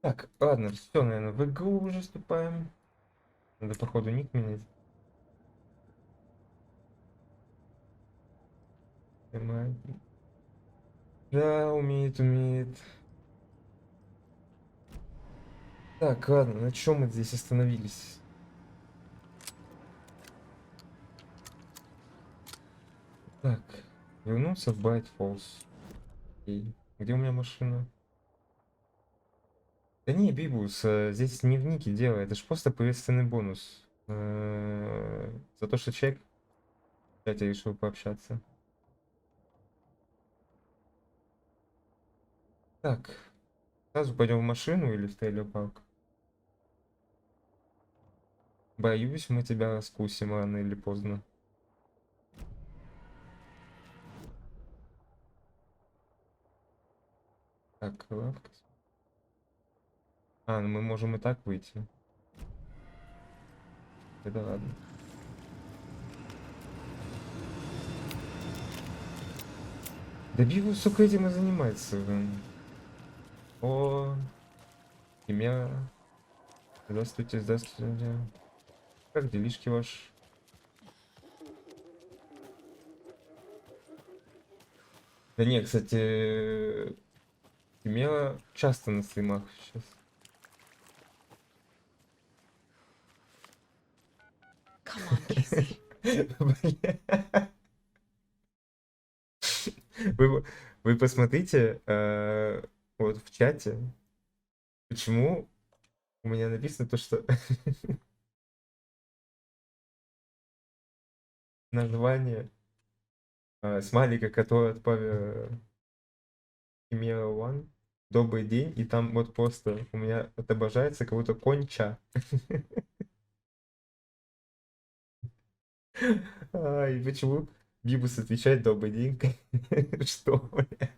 Так, ладно, все, наверное, в игру уже вступаем. Надо, походу, ник менять. Да, умеет. Так, ладно, на чем мы здесь остановились? Так, вернуться в Брайт Фоллс. Окей. Где у меня машина? Да не, Бибус, здесь не в нике дело, это же просто приветственный бонус. За то, что человек в чате решил пообщаться. Так, сразу пойдем в машину или в трейлер-парк? Боюсь, мы тебя раскусим рано или поздно. Так, лавка. А, ну мы можем и так выйти. Это ладно. Да Бибус, сука, этим и занимается. О, семья. Здравствуйте, здравствуйте. Как делишки ваши? Да не, кстати, семья часто на стримах сейчас. Come on, Casey. Вы посмотрите вот в чате, почему у меня написано то, что название смайлика, который отправил Химера One, добрый день, и там вот просто у меня отображается как будто конча. И почему Бибус отвечает добрый день? Что, бля?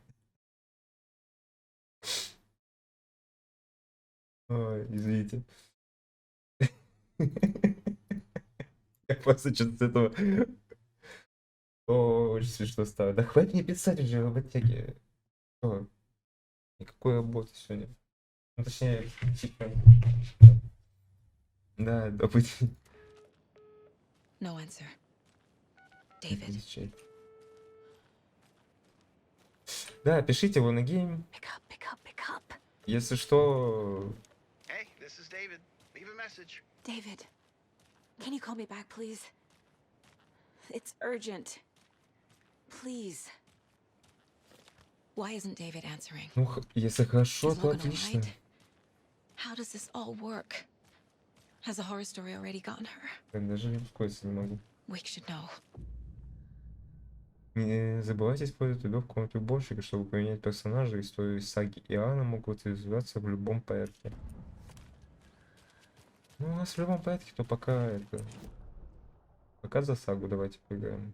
Ой, извините. Я просто что-то с этого... О, очень смешно стало. Да хватит мне писать уже в оттяге. О, никакой работы сегодня. Ну, точнее, типа... Да, добрый день. No answer. David. Отвечай. Да, пишите его на гейм. Pick up. Если что... Hey, this is David. Leave a message. David, can you call me back, please? It's urgent. Please. Why isn't David answering? Ну, если хорошо, Is то Logan отлично. alright? How does this all work? Has the horror story already gotten her? Я даже успокоиться не могу. Wake should know. Не забывайте использовать игру в комнате уборщика, чтобы поменять персонажа. Истории саги и Иоанна могут развиваться в любом порядке. Ну, у нас в любом порядке, то пока это... Пока за сагу давайте поиграем.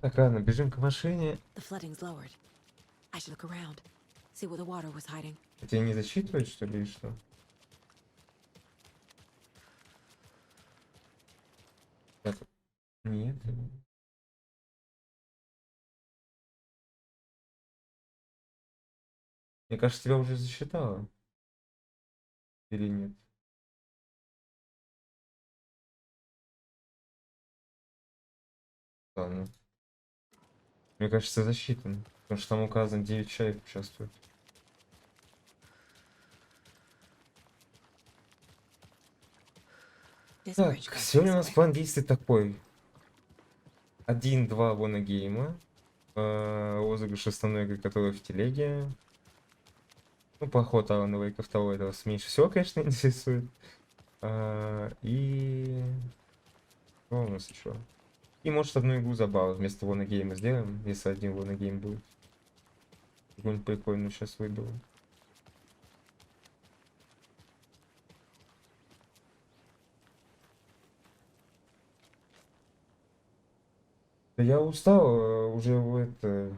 Так, ладно, бежим к машине. The flooding's lowered. I should look around. See where the water was hiding. Тебя не засчитывает, что ли, или что? Так, нет. Мне кажется, тебя уже засчитало. Или нет? Ладно. Мне кажется, засчитан. Потому что там указано 9 человек участвует. This Так, bridge goes сегодня у this нас way. план действий такой. 1-2 воногейма. Розыгрыш основной игры, которая в телеге. Ну, поход Алана Вейка второй, это вас меньше всего, конечно, интересует. И... Что у нас еще? И может одну игру забаву вместо воногейма сделаем, если один воногейм будет. Какую-нибудь прикольную сейчас выберу. Да я устал уже это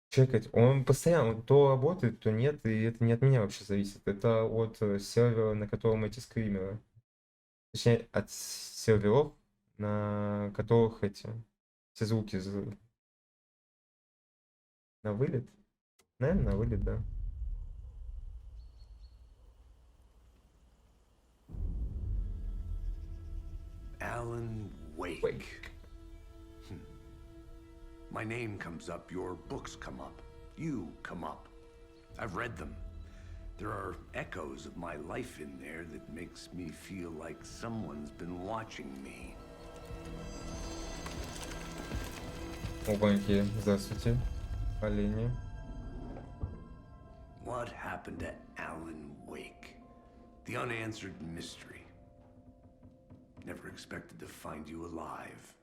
чекать. Он постоянно то работает, то нет, и это не от меня вообще зависит. Это от сервера, на котором эти скримеры. Точнее, от серверов, на которых эти все звуки на вылет. Наверное, на вылет, да. Alan Wake. Wake. My name comes up, your books come up, you come up. I've read them. There are echoes of my life in there that makes me feel like someone's been watching me. Опаньки, здравствуйте, олени. What happened to Alan Wake? The unanswered mystery. Never expected to find you alive.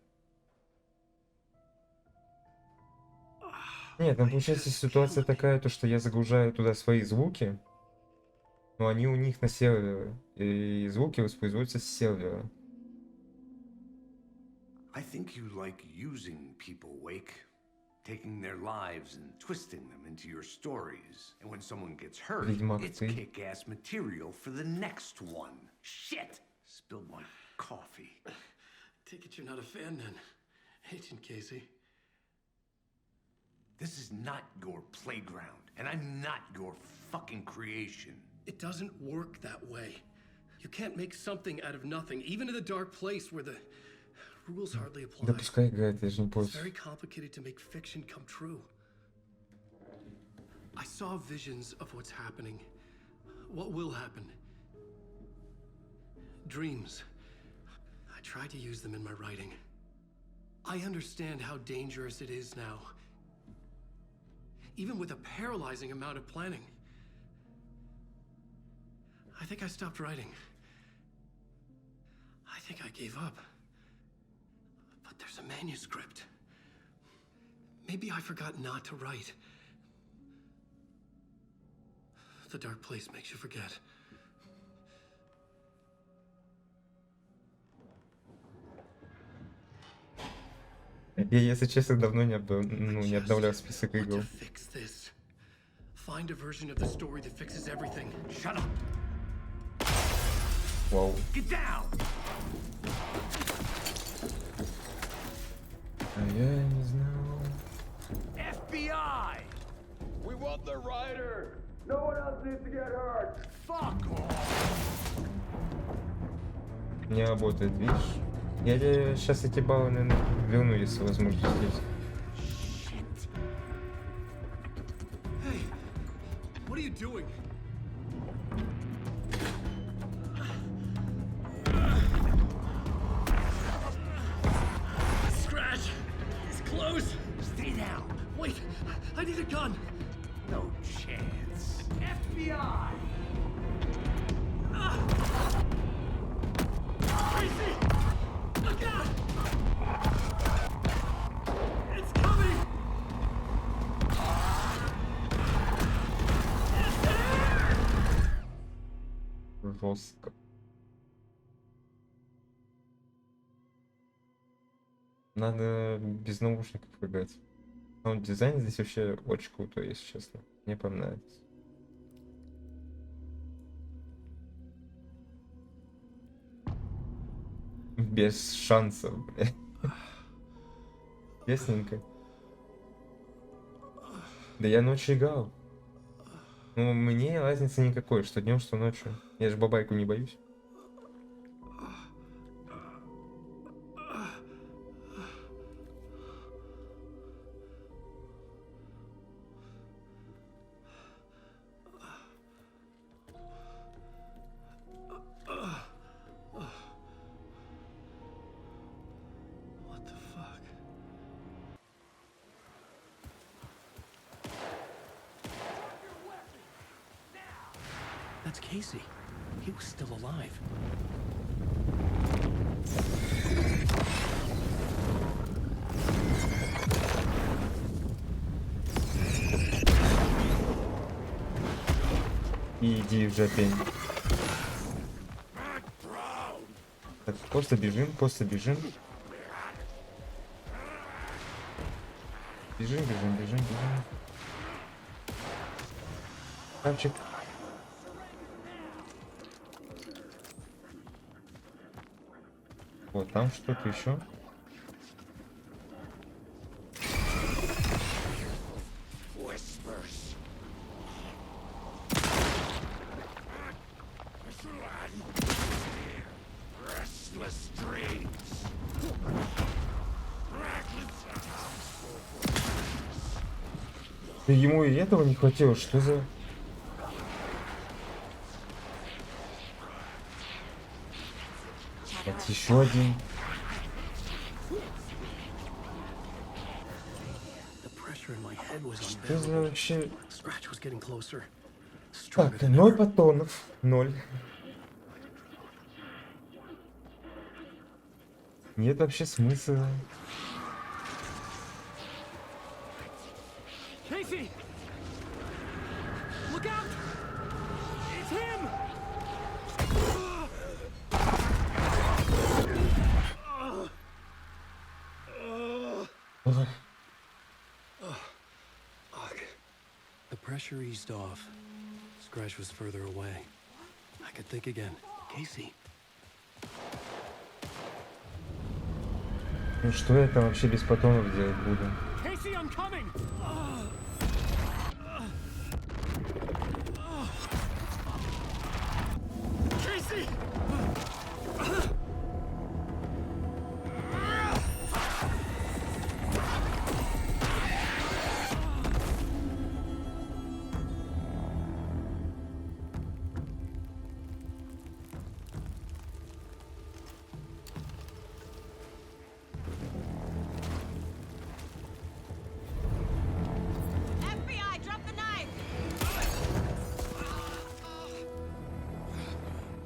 Нет, там получается ситуация такая, то что я загружаю туда свои звуки, но они у них на сервере, и звуки воспроизводятся с сервера. I think you like using people, Wake. Taking their lives and twisting them into your stories. And when someone gets hurt, it's kick-ass material for the next one. Shit! Spilled my coffee. Take it you're not a fan then, Agent Casey. This is not your playground, and I'm not your fucking creation. It doesn't work that way. You can't make something out of nothing, even in a dark place where the rules hardly apply. Да пускай играет, я же не It's против. very complicated to make fiction come true. I saw visions of what's happening, what will happen. Dreams. I tried to use them in my writing. I understand how dangerous it is now. Even with a paralyzing amount of planning. I think I stopped writing. I think I gave up. But there's a manuscript. Maybe I forgot not to write. The dark place makes you forget. Я, если честно, давно не обновлял список игр. Want to fix this. Find a version of the story that fixes everything. Shut up! Вау. Get down! А я не знал. FBI! We want the rider! No one else needs to get hurt! Fuck off! Не работает, видишь? Я сейчас эти баллы, наверное, верну, если возможно, здесь. Hey, what are you doing? Scratch! He's close! Stay down! Wait, I need a gun! No chance. FBI! Casey! Look out! It's coming! It's there! Жестко. Надо без наушников играть. Саунд-дизайн здесь вообще очень крутой, если честно. Мне прям нравится. Без шансов, бля. Ясненько. Да я ночью играл. Ну, мне разницы никакой, что днем, что ночью. Я же бабайку не боюсь. What the fuck? That's Casey. He was still alive. Иди в жопень. Так, просто бежим, просто бежим. Бежим, бежим, бежим, бежим. Камчик. Вот, там что-то еще. Restless dream. Да ему и этого не хватило, что за... Вот еще один. Что за вообще... Так, 0 патронов. 0. Нет вообще смысла. Casey! Look out! It's him! The pressure eased off. Scratch was further away. I could think again. Casey. Ну что я там вообще без патронов делать буду? Casey, I'm coming! Casey! FBI, drop the knife!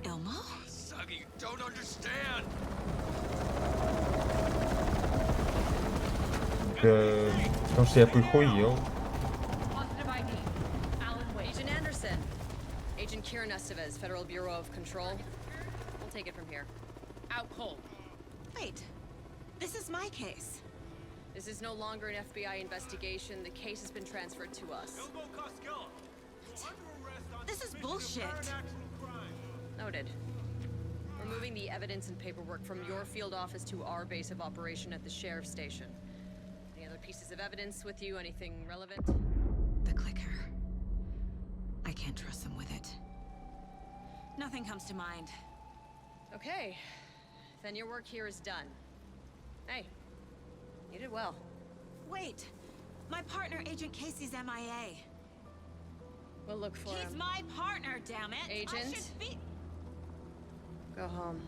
Elmo? Suggy, you don't understand. Потому что я прихуел. Positive ID. Alan Wейк. Agent Anderson. Agent Kieran Estevez, Federal Bureau of Control. We'll take it from here. Out cold. Wait, this is my case. This is no longer an FBI investigation. The case has been transferred to us. This is bullshit. Noted. We're moving the evidence and paperwork from your field office to our base of operation at the sheriff's station. Any other pieces of evidence with you? Anything relevant? The clicker. I can't trust them with it. Nothing comes to mind. Okay. Then your work here is done. Hey, you did well. Wait, my partner, Agent Casey's MIA. We'll look for He's him. my partner, damn it! I Agent? should be... Go home.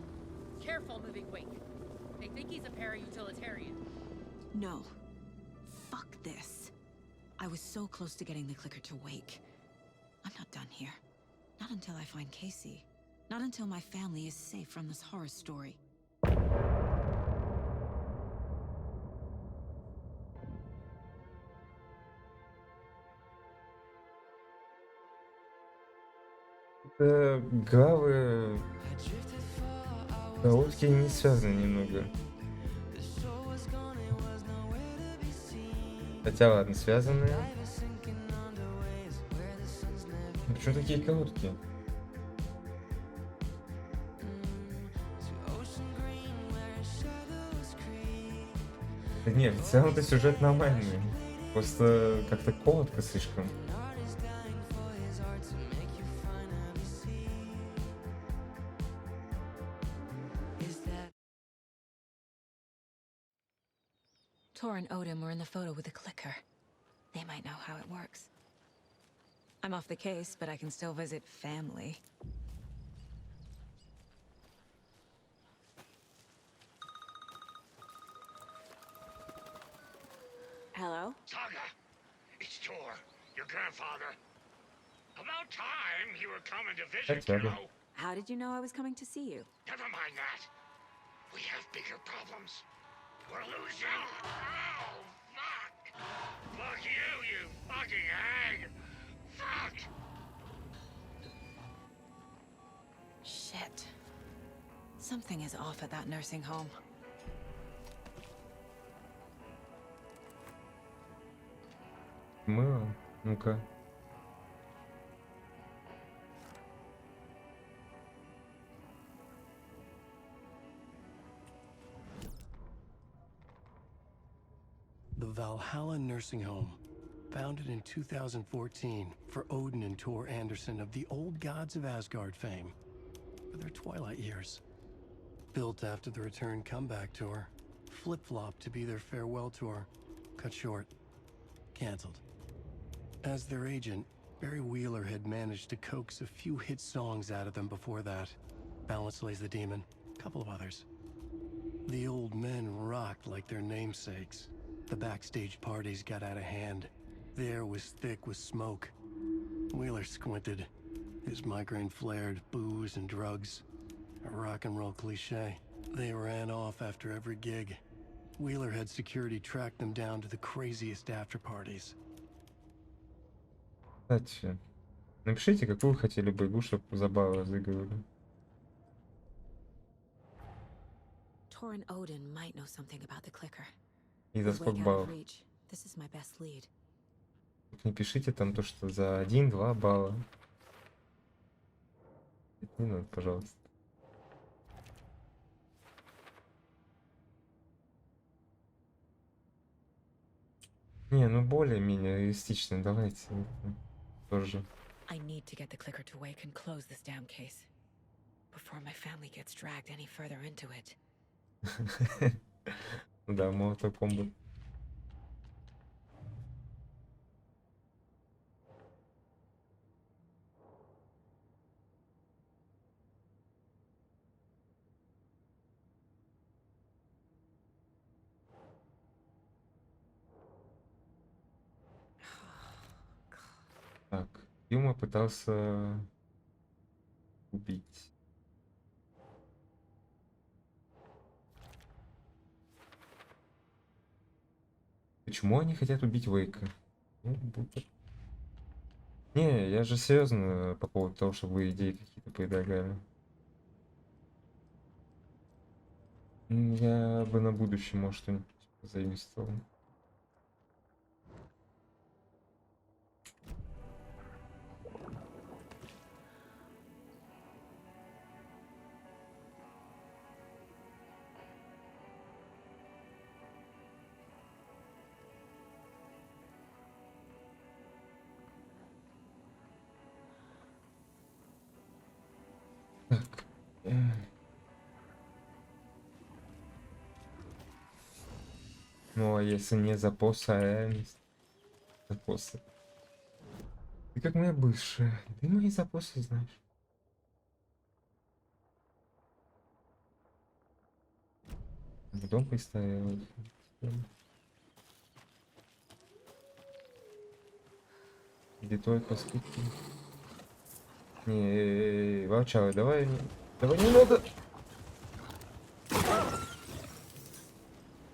Careful moving Wake. They think he's a para-utilitarian. No. Fuck this. I was so close to getting the clicker to wake. I'm not done here. Not until I find Casey. Not until my family is safe from this horror story. Главы короткие не связаны немного. Хотя ладно, связаны. Почему такие короткие? Да не, в целом-то сюжет нормальный. Просто как-то коротко слишком. Tor and Odin were in the photo with the clicker. They might know how it works. I'm off the case, but I can still visit family. Hello? Saga, it's Tor, your grandfather. About time you were coming to visit, Saga. kiddo. How did you know I was coming to see you? Never mind that. We have bigger problems. We're losing. Oh, fuck. Fuck you fucking hag. Fuck. Shit. Something is off at that nursing home. Мыло? Ну-ка. The Valhalla Nursing Home, founded in 2014 for Odin and Tor Anderson of the Old Gods of Asgard fame, for their twilight years. Built after the return comeback tour, flip-flopped to be their farewell tour, cut short, canceled. As their agent, Barry Wheeler had managed to coax a few hit songs out of them before that. Balance Lays the Demon, a couple of others. The old men rocked like their namesakes. The backstage parties got out of hand. The air was thick with smoke. Wheeler squinted. His migraine flared, booze and drugs. A rock and roll cliche. They ran off after every gig. Wheeler had security track them down to the craziest after parties. Кстати, напишите, какую хотели бы игру, чтобы забавы разыгрывали. Torrin Odin might know something about the clicker. И за сколько баллов? This is my best lead. Не пишите там то, что за 1-2 балла. Это не надо, пожалуйста. Не, ну более-менее реалистично, давайте тоже. I need to get the clicker to Wake and close this damn case before my family gets dragged any further into it. Да, Mortal Kombat. Так, Юма пытался убить. Почему они хотят убить Вейка? Ну, не, я же серьезно по поводу того, чтобы вы идеи какие-то предлагали. Я бы на будущее, может, что-нибудь заинвестировал. Так. Ну, а если не запросы, а реальность? Запросы. Ты как моя бывшая. Ты мои запросы знаешь. В дом приставил. Где только скидки. Не, волчары, давай не надо.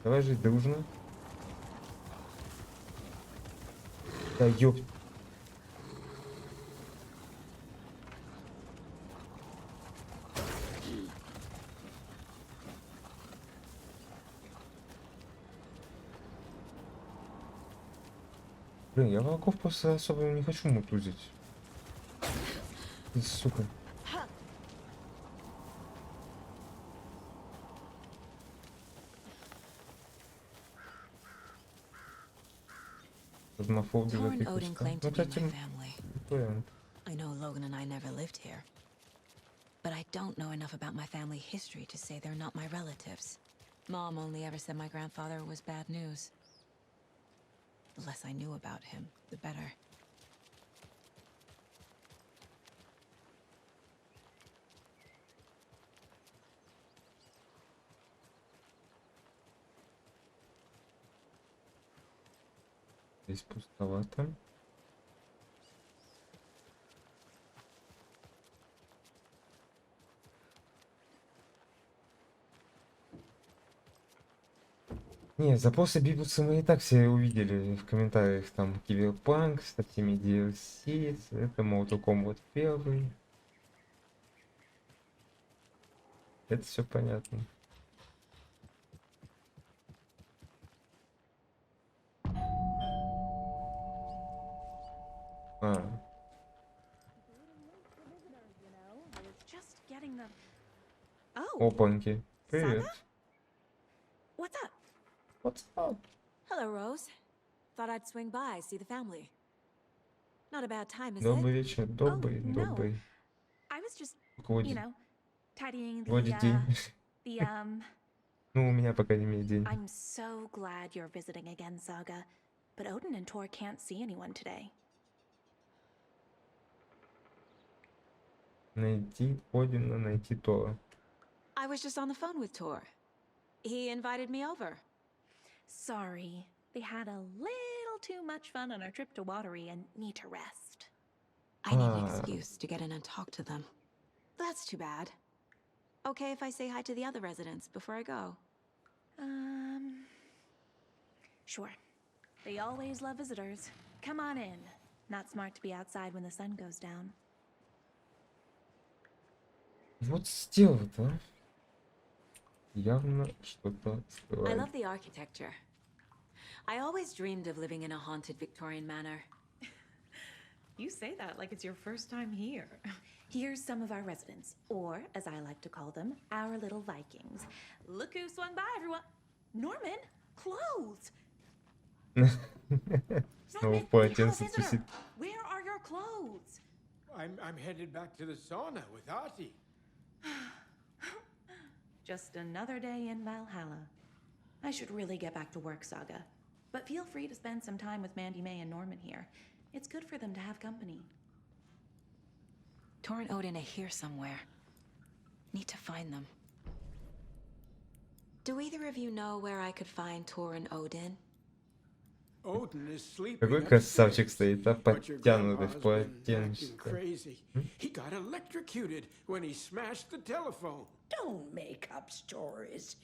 Давай жить дружно. Да ёп. Блин, я волков просто особо не хочу мутузить. Сука. Torrin Odin claimed to be my family. I know Logan and I never lived here. But I don't know enough about my family history to say they're not my relatives. Mom only ever said my grandfather was bad news. The less I knew about him, the better. Здесь пустовато. Не, запросы Библицы мы и так все увидели в комментариях. Там Киберпанк с такими DLC, это Mortal Kombat 1. Это все понятно. Опаньки. Привет. What's up? What's up? Hello, Rose. Thought I'd swing by, see the family. Not a bad time, is Добрый it? вечер, добрый. I was just, Вроде, you know, tidying вроде день. the Ну, у меня, по крайней мере, день. I'm so glad you're visiting again, Saga. But Odin and Tor can't see anyone today. Найти Одина, найти Тора. I was just on the phone with Tor. He invited me over. Sorry. They had a little too much fun on our trip to Watery and need to rest. I need an excuse to get in and talk to them. That's too bad. Okay if I say hi to the other residents before I go? Sure. They always love visitors. Come on in. Not smart to be outside when the sun goes down. Вот сделал-то, а? Явно что-то I скрывает. love the architecture. I always dreamed of living in a haunted Victorian manor. You say that like it's your first time here. Here's some of our residents, or as I like to call them, our little Vikings. Look who swung by, everyone. Norman, clothes. Снова в полотенце тусит. Where are your clothes? I'm headed back to the sauna with Ati. Just another day in Valhalla. I should really get back to work, Saga. But feel free to spend some time with Mandy May and Norman here. It's good for them to have company. Tor and Odin are here somewhere. Need to find them. Do either of you know where I could find Tor and Odin? Odin is sleeping Какой upstairs, красавчик стоит, а but your подтянутый в grandpa's been acting полотенце. crazy. He got electrocuted when he smashed the telephone. Don't make up stories.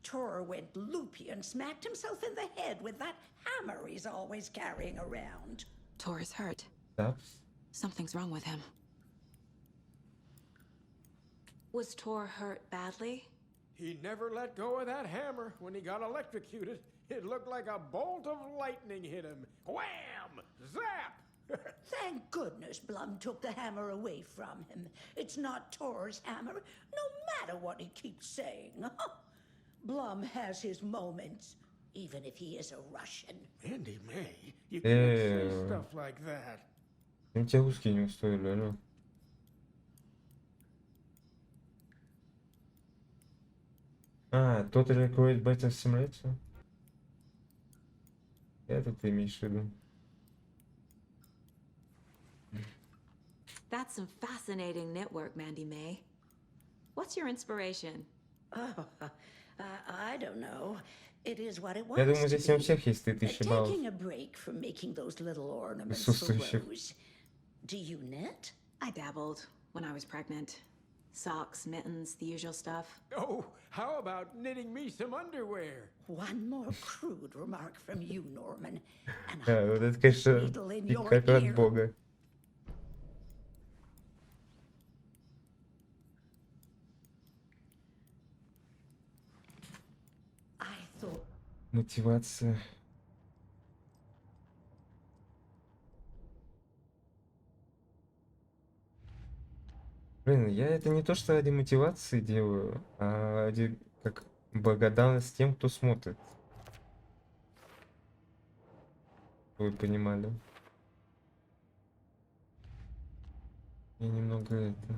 Tor went loopy and smacked himself in the head with that hammer he's always carrying around. Tor is hurt. Да? Something's wrong with him. Was Tor hurt badly? He never let go of that hammer when he got electrocuted. It looked like a bolt of lightning hit him. Wham! Zap! Thank goodness Blum took the hammer away from him. It's not Tor's hammer, no matter what he keeps saying. Blum has his moments, even if he is a Russian. Andy May, you can't say stuff like that. Тебя русские не устроили, алло. А, тот рекорд Better Simulator? Это ты имеешь в виду? That's some fascinating network, Mandy May. What's your inspiration? Oh, I don't know. It is what it Я wants думаю, to здесь у be. всех есть 3000 баллов. Taking a break from making those little ornaments for Присутствующих. Rose. Do you knit? I dabbled when I was pregnant. Socks, mittens, the usual stuff. Oh, how about knitting me some underwear? One more crude remark from you, Norman. And Да, вот это, конечно, needle in your как от ear. бога. I thought Мотивация. Блин, я это не то, что ради мотивации делаю, а ради как благодарность тем, кто смотрит. Вы понимали? Я немного это...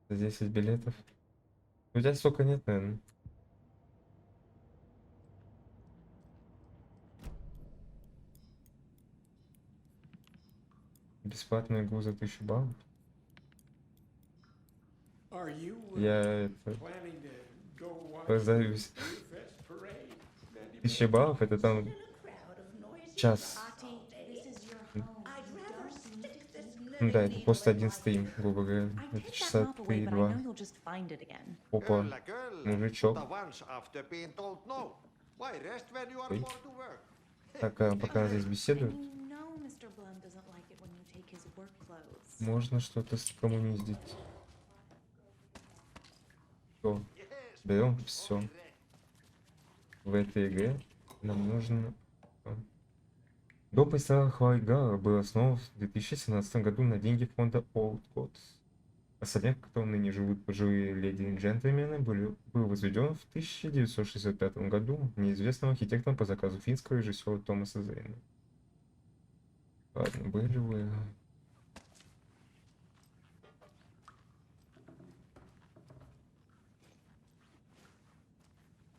За 10 билетов. У тебя столько нет, наверное. Бесплатную игру за 1000 баллов. Are you Я это planning to go watch позовусь. the Fest parade, Mandy May? 1000 баллов это там час. I'd rather stick this Ну да, это просто один стрим, грубо говоря. I Это picked часа that map away, but I know 3-2. you'll just find it again. Опа, мужичок. The ones after being told no. Why rest when you are Ой. more to work? Так, а пока она здесь And беседует, you know Mr. Blum doesn't like it when you take his work clothes. можно что-то скоммуниздить. Все, берем все. В этой игре нам нужно... Дом престарелых Хвайгара был основан в 2017 году на деньги фонда Old Gods. Особняк, в котором ныне живут пожилые леди и джентльмены, был возведен в 1965 году неизвестным архитектором по заказу финского режиссера Томаса Зейна. Ладно, были вы...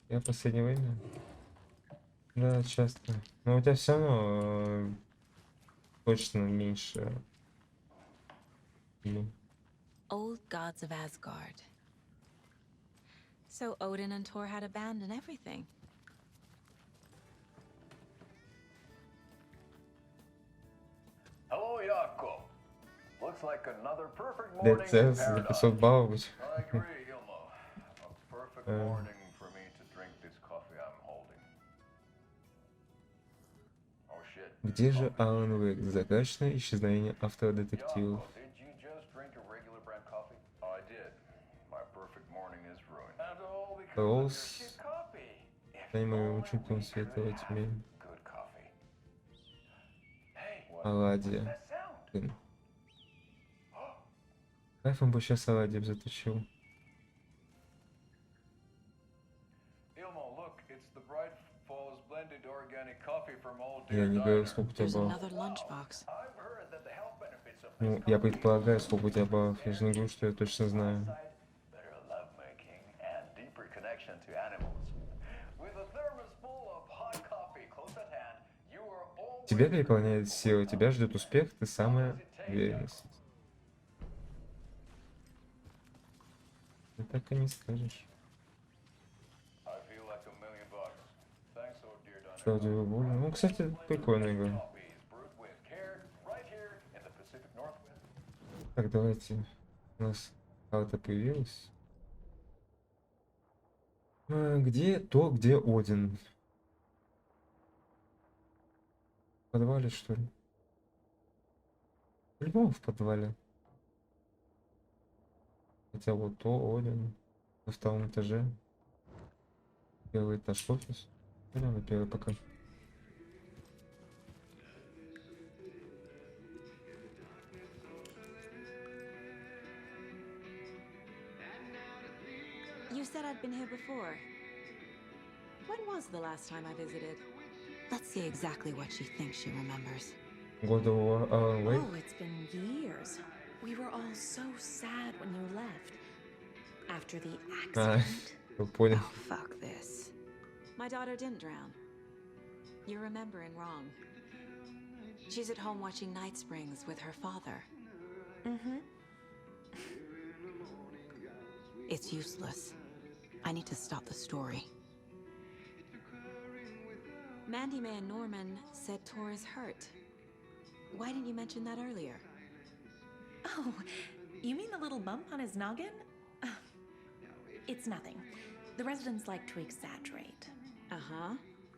Я в последнее время... Да, часто. Но у тебя все равно точно меньше. Old gods of Asgard. So Odin and Thor had a band and everything. Hello, Jakob. Looks like another perfect morning in ДЦ за paradise. 500 баллов. I agree, Ilmo. A perfect morning for me to drink this coffee I'm holding. Oh shit. Где же Алан Вейк? Загадочное исчезновение автора детективов. Did you just drink a regular brand coffee? I did. My perfect morning is ruined. And all because of your Фоллс. shit coffee. If Станем моим only учителем we света во could have тьме. good coffee. Hey, Оладья. that sound? Блин. Кайфом бы сейчас оладьев заточил. Ilmo, look, it's the Bright Falls blended organic coffee from Old Я Deer не говорю, Diner. сколько у тебя There's баллов. another lunchbox. I've heard that the health benefits of Ну, this я coffee предполагаю, сколько у тебя баллов. Я же не говорю, что я точно знаю. better lovemaking and deeper connection to animals. With a thermos full of hot coffee close at hand, you are always Тебя переполняет сила, тебя ждет успех, ты самая уверенность. Ты так и не скажешь. I feel like $1 million. Thanks, Old Deer Diner. Что аудиоволь? Ну, кстати, прикольная игра. Coffee is brewed with care right here in the Pacific Northwest. Так, давайте. У нас карта появилась. Где то, где Один? В подвале, что ли? По-любому в подвале. Хотя вот то Один. На втором этаже. Первый этаж офис. Пойдем на первый пока. You said I'd been here before. When was the last time I visited? Let's see exactly what she thinks she remembers. God of War, Алан Вейк. Oh, it's been years. We were all so sad when you left. After the accident. Понял. Oh, fuck this. My daughter didn't drown. You're remembering wrong. She's at home watching Night Springs with her father. Mm-hmm. It's useless. I need to stop the story. Mandy May and Norman said Tor is hurt. Why didn't you mention that earlier? Oh, you mean the little bump on his noggin? It's nothing. The residents like to exaggerate. Uh-huh.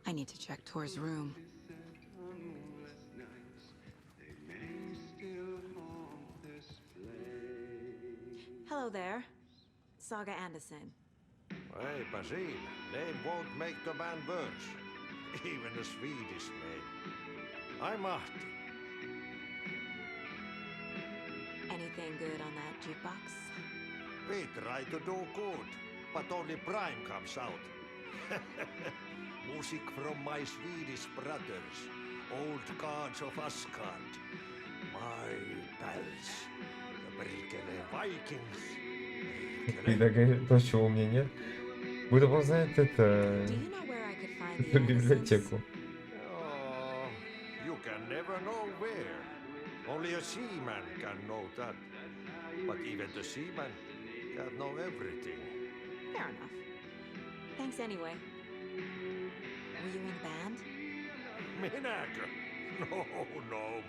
I need to check Tor's room. Hello there. Saga Андерсон. Hey, Basil, name won't make the man worse. Even a Swedish name. I'm Martin. Anything good on that jukebox? We try to do good, but only Prime comes out. Music from my Swedish brothers, old gods of Asgard. My pals, the Berkele Vikings. И так то, чего у меня нет. Будто он знает это... Do you know where I could find the эту Andersons? библиотеку. Oh, you can never know where. Only a seaman can know that. But even the seaman can't know everything. Fair enough. Thanks anyway. Were you in a band? Minäkö? No.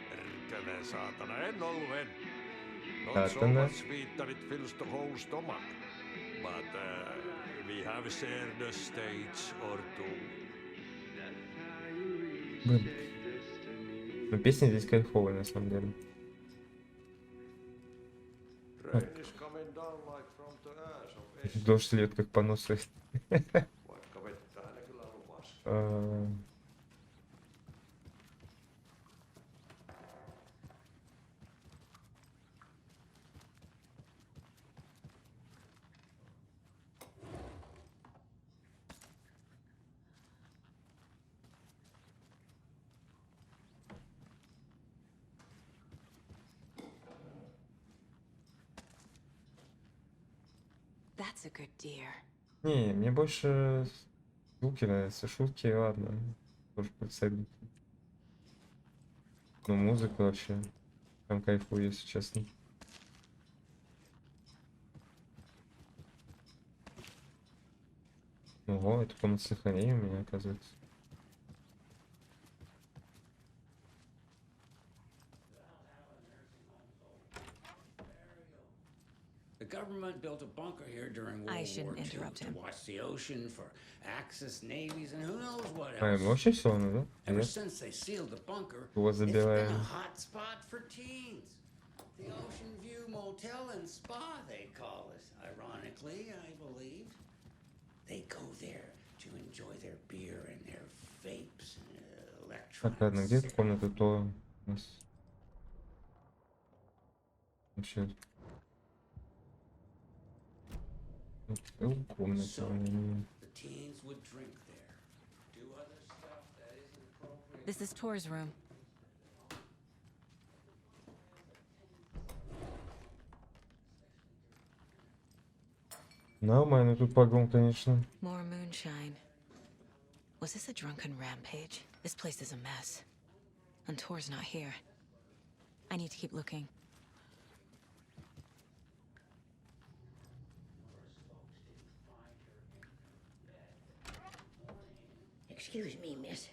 Perkele saatana, en ollut en. Not so Saatana. much sweet that it fills the whole stomach. But we have shared a stage or two. Блин. Ну, песня здесь кайфовая, на самом деле. Rain is coming down like from the ass of Essex. Дождь льет, как по носу. Vaikka vettä hän kyllä luvasi. That's a good deer. Не, мне больше звуки нравятся, шутки, ладно. Тоже представить. Ну, музыка вообще. Там кайфую, если честно. Ого, это комната сохранения у меня, оказывается. The government built a bunker here during World I War shouldn't II interrupt to him. watch the ocean for Axis navies and who knows what А, else. ему вообще все равно, да? Ever Нет? since they sealed the bunker, Его it's been забираем. a hot spot for teens. The Ocean View Motel and Spa, they call it. Ironically, I believe. They go there to enjoy their beer and their vapes and Так, ладно, где эта комната, то у нас... Вообще... Комната. The teens would drink there, do other stuff that isn't appropriate. This is Tor's room. Нормально, тут погром, конечно. More moonshine. Was this a drunken rampage? This place is a mess. And Tor's not here. I need to keep looking. Excuse me, miss,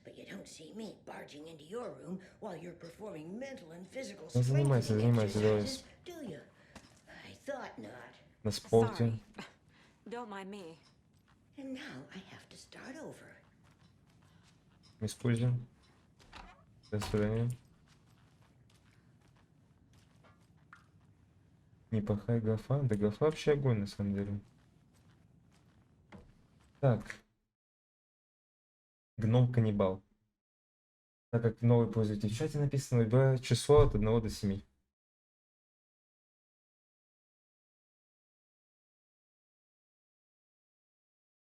but you don't see me barging into your room while you're performing mental and physical strengthening exercises, do you? I thought not. На спорте. Don't mind me. And now I have to start over. Используем. До свидания. Неплохая графа. Да графа вообще огонь, на самом деле. Так. Гном-каннибал. Так как новый пользователь в чате написано, выбираю число от 1 до 7.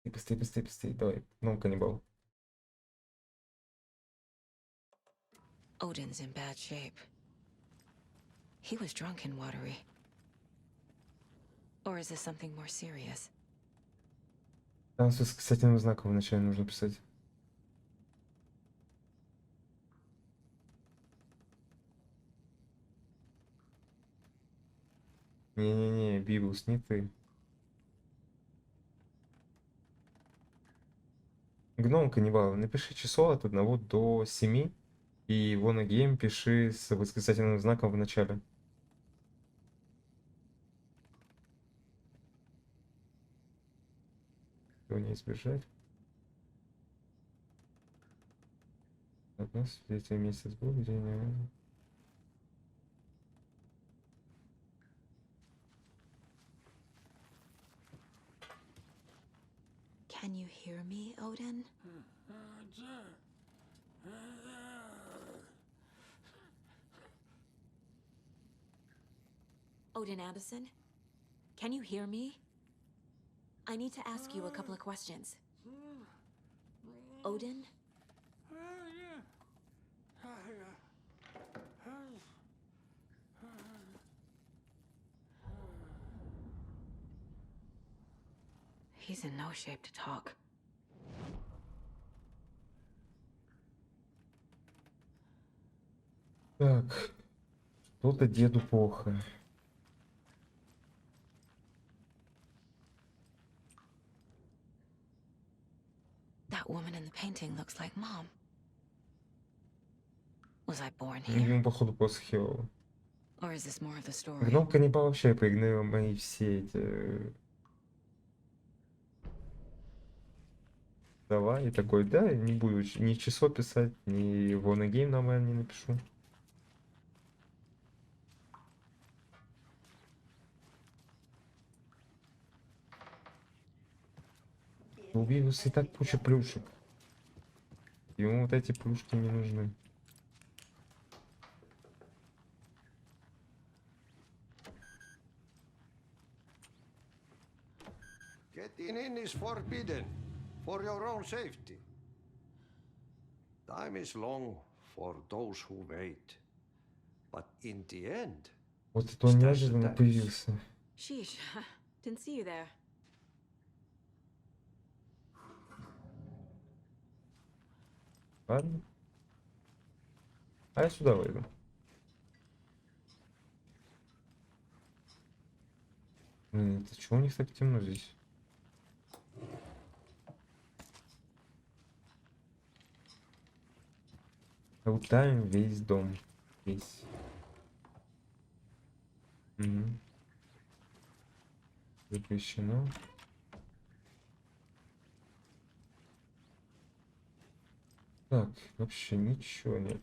Быстрее, быстрее, быстрее. Давай, гном-каннибал. Odin's in bad shape. He was drunk and watery. Or is this something more serious? Там с восклицательным знаком вначале нужно писать. Не-не-не, Библс, не ты. Гном-каннибал, напиши число от 1 до 7. И Wanna Game пиши с восклицательным знаком в начале. Его не избежать. Одно свидетель месяц был, где не... Can you hear me, Odin? Odin Addison? Can you hear me? I need to ask you a couple of questions. Odin? He's in no shape to talk. Так, что-то деду плохо. That woman in the painting looks like Mom. Was I born here? Ему, походу, просто херово. Or is this more of the story? Гном-каннибал вообще проигнорил мои все эти... Давай, и такой, да, не буду ни число писать, ни Wanna Game нормально не напишу. У вируса и так куча плюшек. Ему вот эти плюшки не нужны. Getting in is forbidden, for your own safety. Time is long for those who wait. But in the end... Вот это он неожиданно появился. Sheesh, didn't see you there. Ладно. А я сюда выйду. Блин, это чего у них так темно здесь? Лутаем весь дом. Весь. Угу. Запрещено. Так, вообще ничего нет.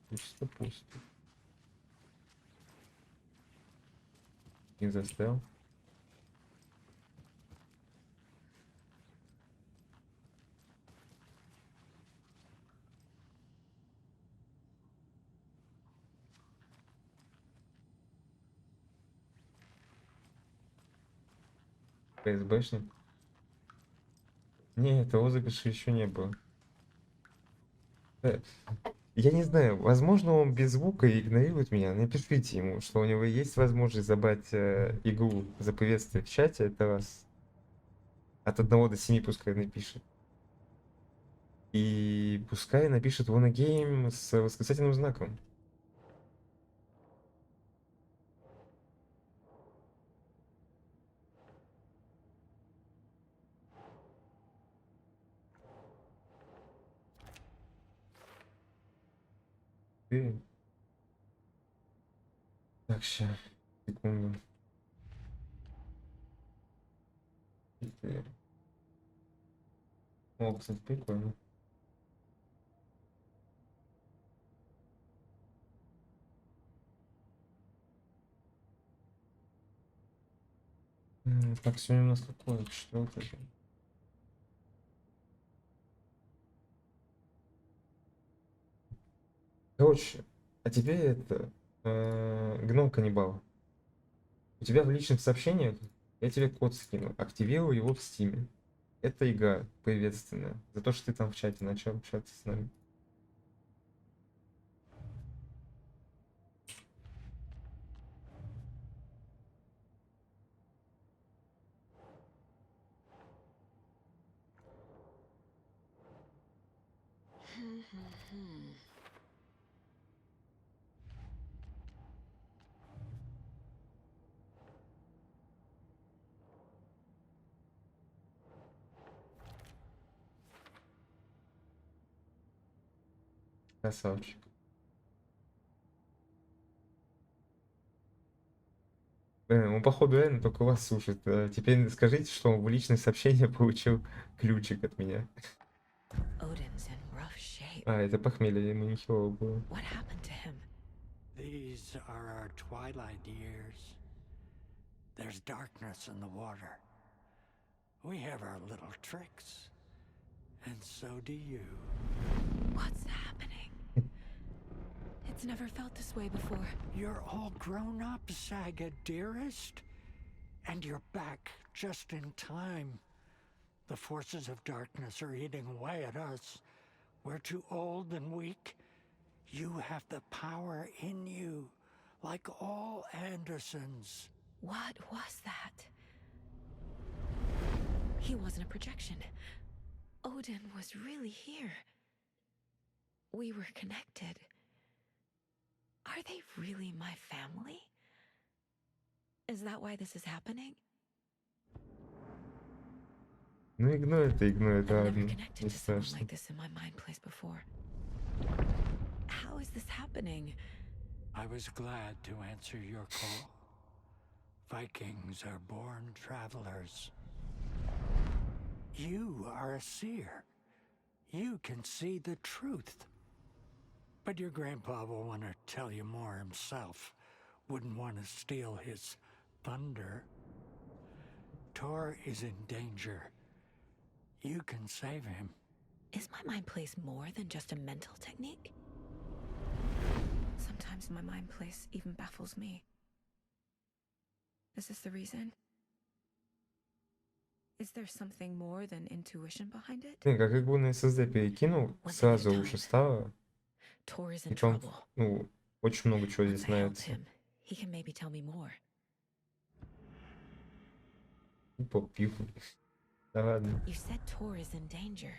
Пусто. Не застрял. ФСБшник? Не, этого розыгрыша еще не было. Я не знаю, возможно, он без звука и игнорирует меня. Напишите ему, что у него есть возможность забрать игру за приветствие в чате. Это раз. От 1 до 7 пускай напишет. И пускай напишет Wanna Game с восклицательным знаком. Так, сейчас. Секунду. О, кстати, прикольно. Так, сегодня у нас какое? 4-е. Короче, а тебе это гном каннибал. У тебя в личных сообщениях я тебе код скину. Активирую его в стиме. Это игра приветственная. За то, что ты там в чате начал общаться с нами. Красавчик. Он походу реально только вас слушает. Теперь скажите, что он в личное сообщение получил ключик от меня. А, это похмелье, ему ничего было. These are our twilight years. There's darkness in the water. We have our little tricks. And so do you. What's happening? It's never felt this way before. You're all grown up, Saga, dearest. And you're back just in time. The forces of darkness are eating away at us. We're too old and weak. You have the power in you, like all Andersons. What was that? He wasn't a projection. Odin was really here. We were connected. Are they really my family? Is that why this is happening? Ну, игнорь это, I've never ладно. connected Не to someone страшно. like this in my mind place before. How is this happening? I was glad to answer your call. Vikings are born travelers. You are a seer. You can see the truth. But your grandpa will want to tell you more himself. Wouldn't want to steal his thunder. Tor is in danger. You can save him. Is my mind place more than just a mental technique? Sometimes my mind place even baffles me. Is this the reason? Is there something more than intuition behind it? Блин, как игру на SSD перекинул, сразу лучше стало. Tor is in Причем, trouble. ну, очень много чего здесь Once I help нравится. him, he can maybe tell me more. Попью. Да ладно. You said Tor is in danger.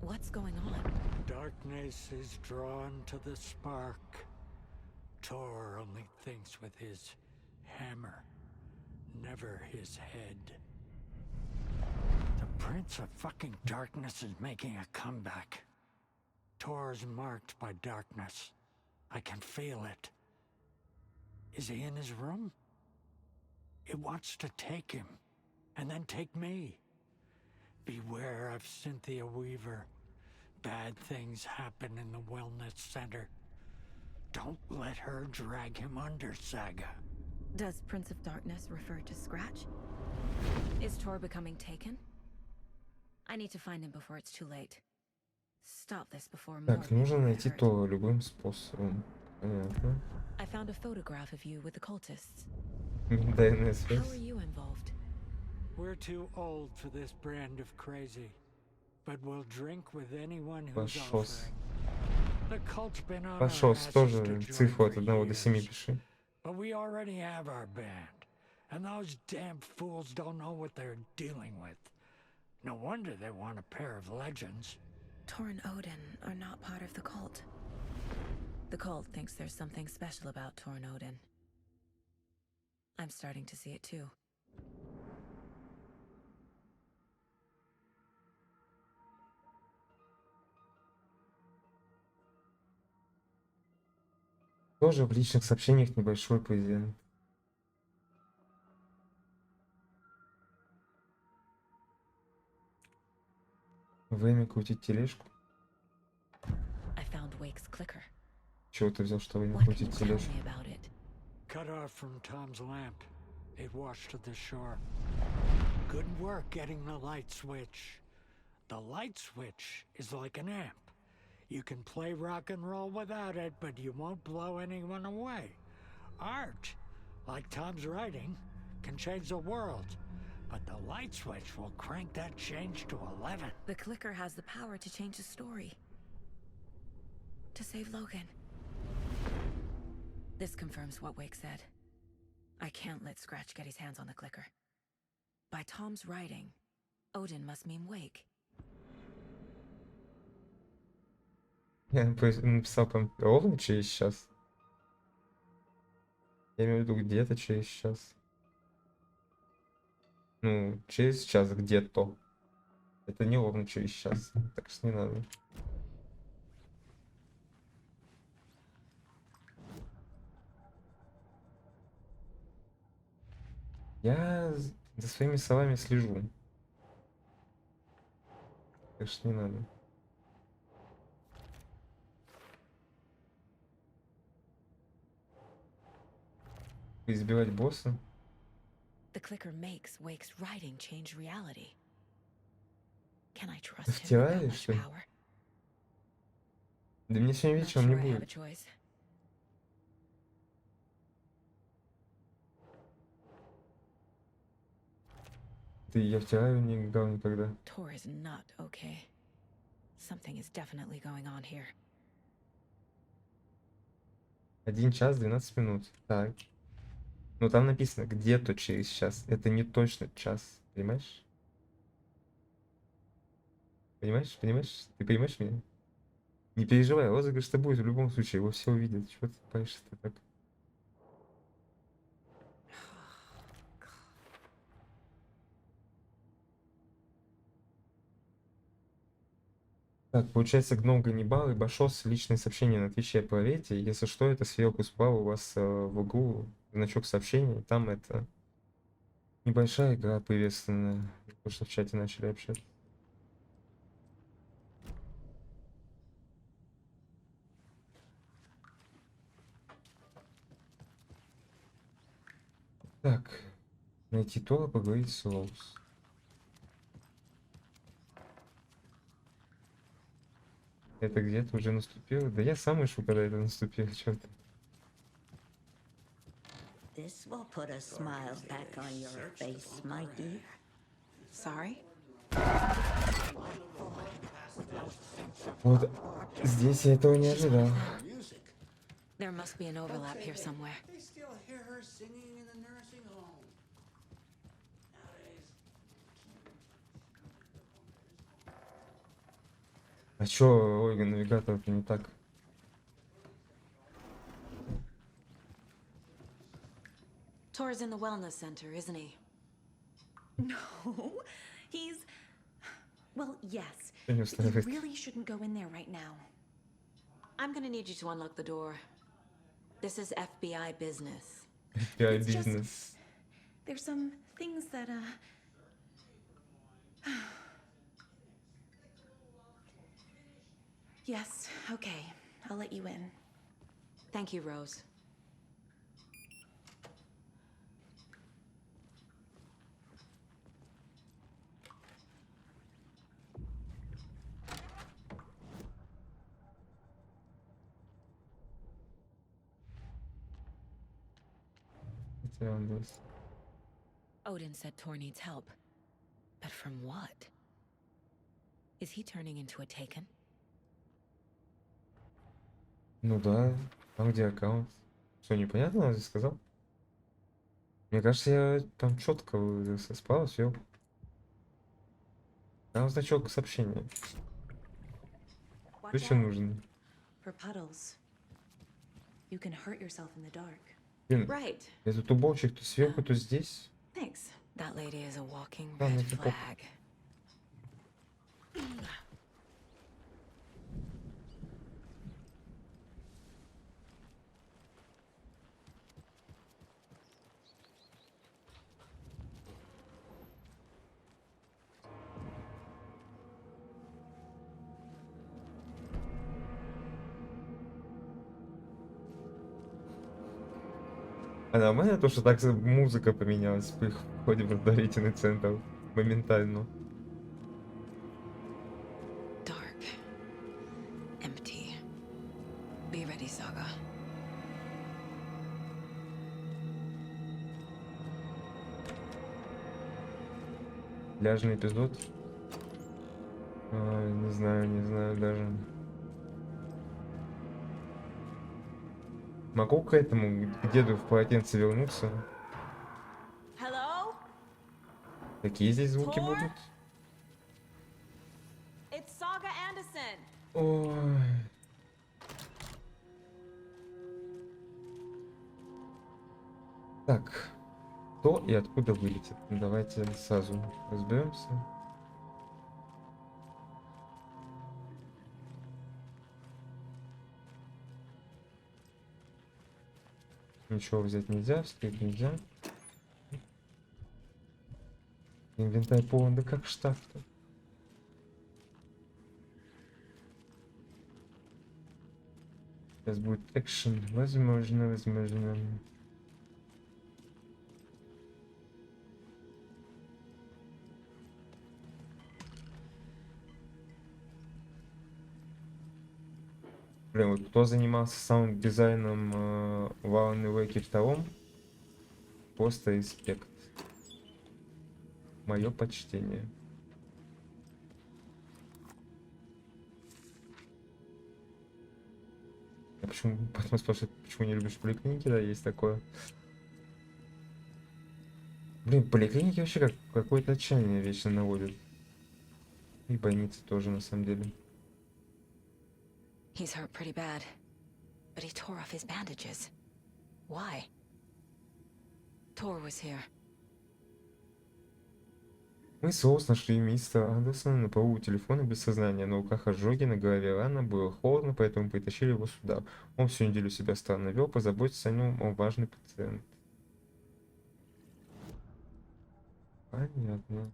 What's going on? Darkness is drawn to the spark. Tor only thinks with his hammer, never his head. The Prince of fucking Darkness is making a comeback. Tor's marked by darkness. I can feel it. Is he in his room? It wants to take him, and then take me. Beware of Cynthia Weaver. Bad things happen in the wellness center. Don't let her drag him under, Saga. Does Prince of Darkness refer to Scratch? Is Tor becoming taken? I need to find him before it's too late. Stop this before more Так, нужно people найти get hurt. Тора любым способом. Понятно. I found a photograph of you with the cultists. Миндайная How are связь. you involved? We're too old for this brand of crazy, but we'll drink with anyone who's Пашос. offering. The cult's been on our Пашос asses тоже to join цифру от for 1 до 7 years. пиши. But we already have our band, and those damn fools don't know what they're dealing with. No wonder they want a pair of legends. Tor and Odin are not part of the cult. The cult thinks there's something special about Tor and Odin. I'm starting to see it too. Тоже в личных сообщениях небольшой презент. Время крутить тележку. I found Wake's clicker. Чего ты взял, что время What can you крутить tell тележку? me about it? Cut off from Tom's lamp. It washed to the shore. Good work getting the light switch. The light switch is like an amp. You can play rock and roll without it, but you won't blow anyone away. Art, like Tom's writing, can change the world, but the light switch will crank that change to 11. The clicker has the power to change the story. To save Logan. This confirms what Wake said. I can't let Scratch get his hands on the clicker. By Tom's writing, Odin must mean Wake. Я написал там ровно через час. Я имею в виду где-то через час. Ну, через час где-то. Это не ровно через час. Так что не надо. Я за своими словами слежу. Так что не надо. Избивать босса. The clicker makes Wake's writing change reality. Can I trust him with that Втираешь, much что ли? power? Да мне сегодня Not вечером не sure I have a будет. choice. Ты, я втираю не играл никогда. Tor is not okay. Something is definitely going on here. 1 час 12 минут. Так. Ну там написано где-то через час. Это не точно час. Понимаешь? Понимаешь? Понимаешь? Ты понимаешь меня? Не переживай, розыгрыш-то будет в любом случае. Его все увидят. Чего ты паришься-то так? Так, получается, гном Ганнибал и Башос личные сообщения на Твиче проверьте. Если что, это сверху справа у вас в углу значок сообщений. Там это небольшая игра приветственная. Потому что в чате начали общаться. Так, найти Тора, поговорить с Роуз. Это где-то уже наступило? Да я сам ищу, когда это наступило, что-то. This will put a smile back on your face, my dear. Sorry? Вот здесь я этого не ожидал. There must be an overlap here somewhere. They still hear her singing in the nursing home. Nowadays, А чё, ой, навигатор-то не так? Tor's in the wellness center, isn't he? No, he's... Well, yes. Что не You устраивает? really shouldn't go in there right now. I'm gonna need you to unlock the door. This is FBI business. FBI It's just- бизнес. There's some things that, Yes, okay. I'll let you in. Thank you, Rose. Хотя он здесь. Odin said Tor needs help. But from what? Is he turning into a Taken? Ну да, там где аккаунт. Что, непонятно, он здесь сказал? Мне кажется, я там четко выразился, справа, сверху. Там значок сообщения. Что еще нужно? For puddles. You can hurt yourself in the dark. Блин, Right. я тут уборщик то сверху, то здесь. Thanks. That lady is a walking Ладно, red это похуй. flag. А нормально то, что так музыка поменялась при входе в предварительный центр моментально. Dark. Empty. Be ready, Saga. Пляжный эпизод. Не знаю даже. Могу к этому, к деду в полотенце вернуться? Hello? Какие здесь звуки Tor? будут? It's Saga Андерсон. Ой. Так. Кто и откуда вылетит? Ну, давайте сразу разберемся. Ничего взять нельзя, вскрыть нельзя. Инвентарь полон, да как штаб-то? Сейчас будет экшен, возможно. Блин, вот кто занимался саунд-дизайном в Алан Вейке 2, просто респект. Мое почтение. А почему, потом спрашивают, почему не любишь поликлиники, да, есть такое. Блин, поликлиники вообще как какое-то отчаяние вечно наводят. И больницы тоже, на самом деле. He's hurt pretty bad, but he tore off his bandages. Why? Tor was here. Мы с Роуз нашли мистера Андерсона на полу у телефона без сознания. На руках ожоги, на голове рана, было холодно, поэтому притащили его сюда. Он всю неделю себя странно вел, позаботиться о нем, он важный пациент. Понятно.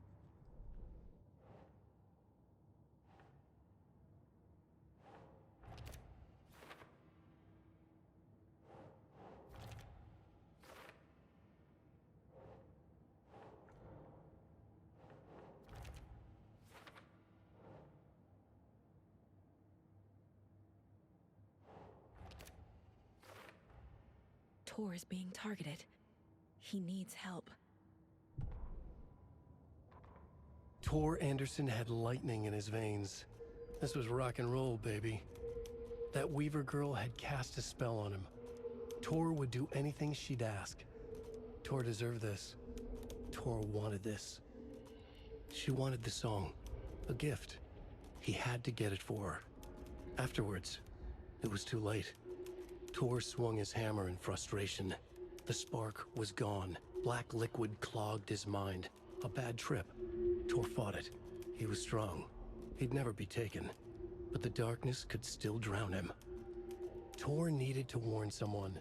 Tor is being targeted. He needs help. Tor Anderson had lightning in his veins. This was rock and roll, baby. That Weaver girl had cast a spell on him. Tor would do anything she'd ask. Tor deserved this. Tor wanted this. She wanted the song, a gift. He had to get it for her. Afterwards, it was too late. Tor swung his hammer in frustration. The spark was gone. Black liquid clogged his mind. A bad trip. Tor fought it. He was strong. He'd never be taken. But the darkness could still drown him. Tor needed to warn someone.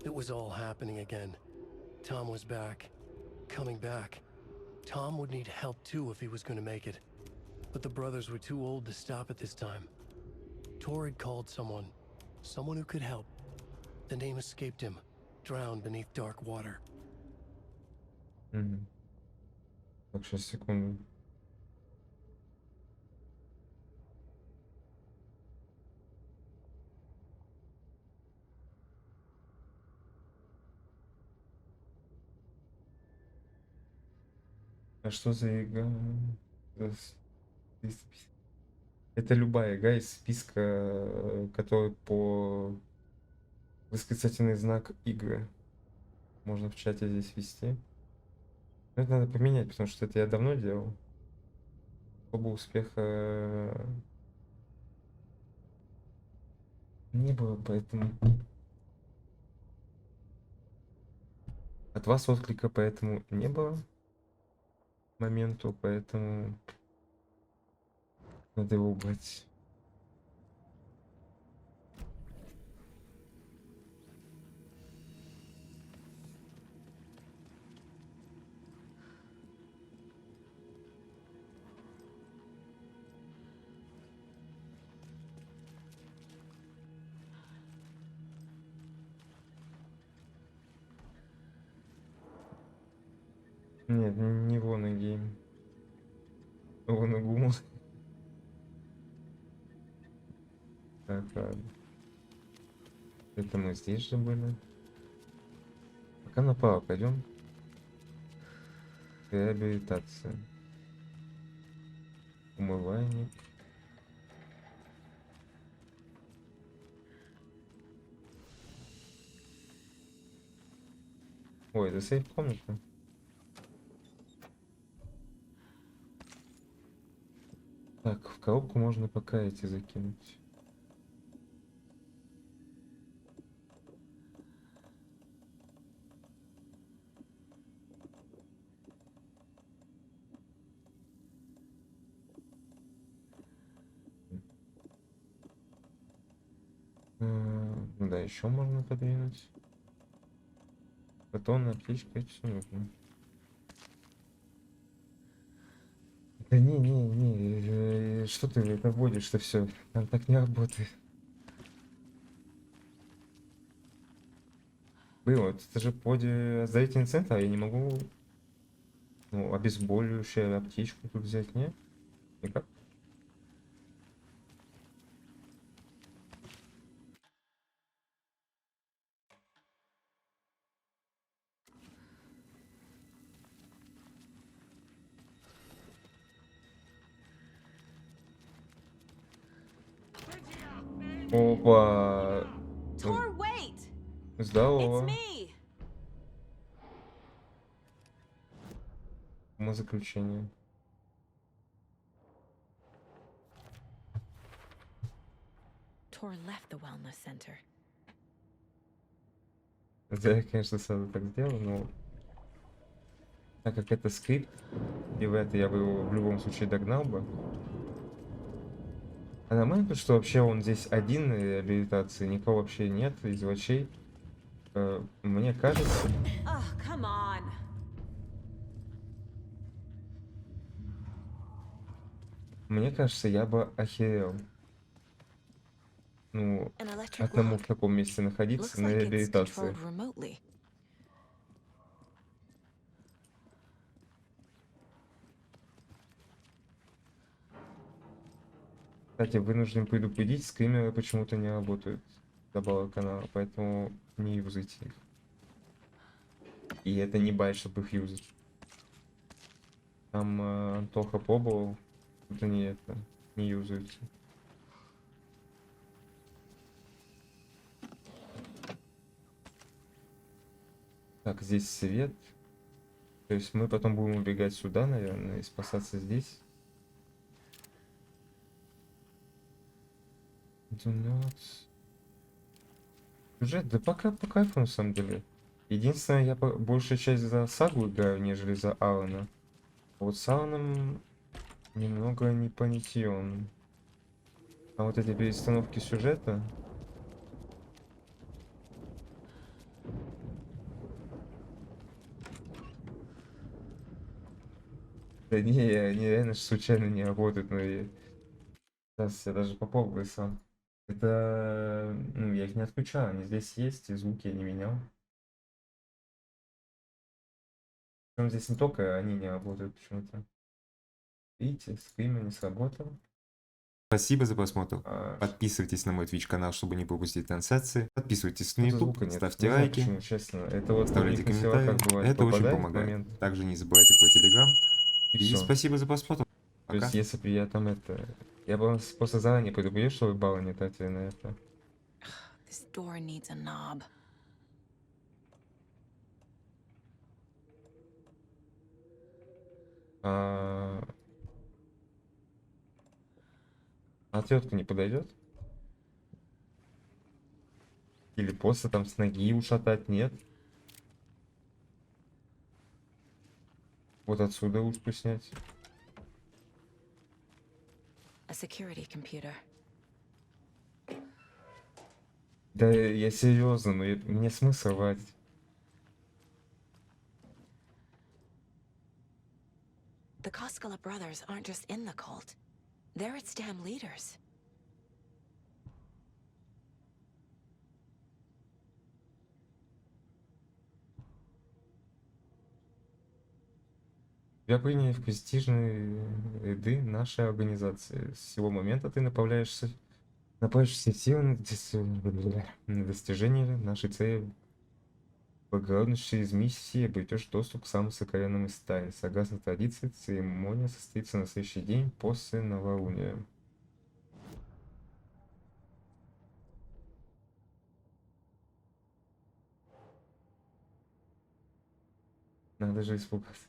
It was all happening again. Tom was back. Coming back. Tom would need help too if he was going to make it. But the brothers were too old to stop at this time. Tor had called someone. Someone who could help. The name escaped him. Drowned beneath dark water. Так, сейчас, секунду. А что за игра? Это любая игра из списка, который по восклицательный знак игры. Можно в чате здесь ввести. Но это надо поменять, потому что это я давно делал. Особо успеха не было, поэтому... От вас отклика поэтому не было к моменту, поэтому надо его убрать. Нет, не Вонагейм. Вонагуму. Так, ладно. Это мы здесь же были. Пока направо пойдем. Реабилитация. Умывальник. Ой, это сейф-комната. Так, в коробку можно пока эти закинуть. Ну да, еще можно подвинуть. Батон, аптечка, это все нужно. Да не, что ты это вводишь, что все, там так не работает. Было, это же поди оздоровительный центр, а я не могу, ну, обезболивающую аптечку тут взять, не? Никак. Опа. Tor, wait! Здорово. It's me. Умозаключение. Tor left the wellness center. Да, я, конечно, сразу так сделал, но так как это скрипт, и в это я бы его в любом случае догнал бы. А нормально, что вообще он здесь один на реабилитации, никого вообще нет из врачей. Мне кажется... Oh, come on. Мне кажется, я бы охерел. Ну, одному в таком месте находиться на реабилитации. Кстати, вынужден предупредить, скримеры почему-то не работают добавок канала, поэтому не юзайте их. И это не байт, чтобы их юзать. Там Антоха пробовал, это не юзаются. Так, здесь свет. То есть мы потом будем убегать сюда, наверное, и спасаться здесь. Сюжет, да пока по кайфу на самом деле. Единственное, я большую часть за Сагу играю, нежели за Алана. Вот с Аланом немного не понятен. А вот эти перестановки сюжета... Да не, они реально случайно не работают, но я... Сейчас я даже попробую сам. Это... Ну, я их не отключал, они здесь есть, и звуки я не менял. Причем здесь не только они не работают почему-то. Видите, скример не сработал. Спасибо за просмотр. Подписывайтесь на мой Twitch канал, чтобы не пропустить трансляции. Подписывайтесь на YouTube, ставьте лайки, почему, честно. Это вот оставляйте комментарии. Это очень помогает. Также не забывайте про Telegram. И спасибо за просмотр. Пока. То есть, если бы я там это... Я бы вас просто заранее предупредил, что вы баллы не тратили на это. This door needs a knob. Отвертка не подойдет? Или просто там с ноги ушатать, нет? Вот отсюда ушку снять. A security computer. Да я серьезно, но мне смысл врать. The Koskela brothers aren't just in the cult. They're its damn leaders. Тебя приняли в престижные ряды нашей организации. С сего момента ты направляешься все силы на достижение нашей цели. Благороднейший из миссии обретешь доступ к самым сокровенным из тайн. Согласно традиции, церемония состоится на следующий день после новолуния. Надо же испугаться.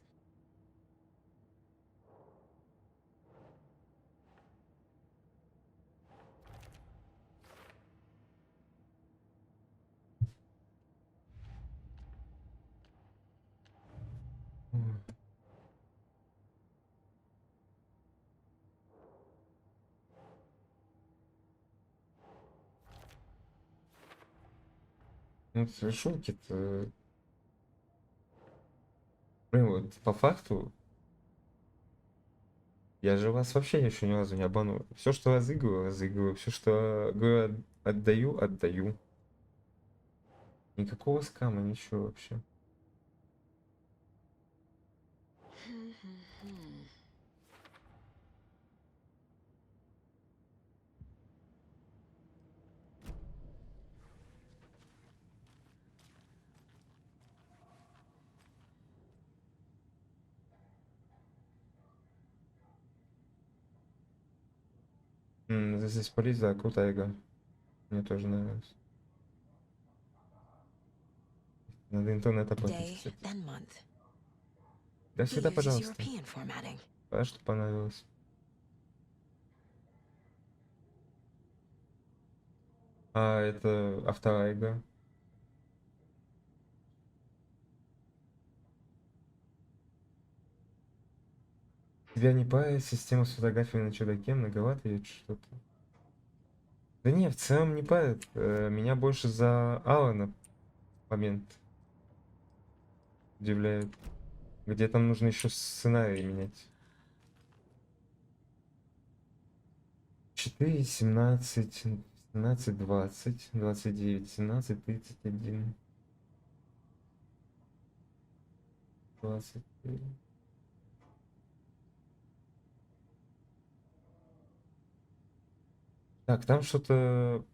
Ну, шутки-то... Блин, вот по факту... Я же вас вообще еще ни разу не обманул. Все, что разыгрываю. Все, что говорю, отдаю. Никакого скама, ничего вообще. Здесь полис, да, крутая игра. Мне тоже нравится. Надо интернет оплатить. Да, всегда, пожалуйста. Рад, что понравилось. А это вторая игра. Тебя не парит система с фотографией на чердаке, многовато или что-то? Да не, в целом не парит. Меня больше за Алана момент удивляет. Где там нужно еще сценарий менять. 4, 17, 17, 20, 29, 17, 31, 23. Так, там что-то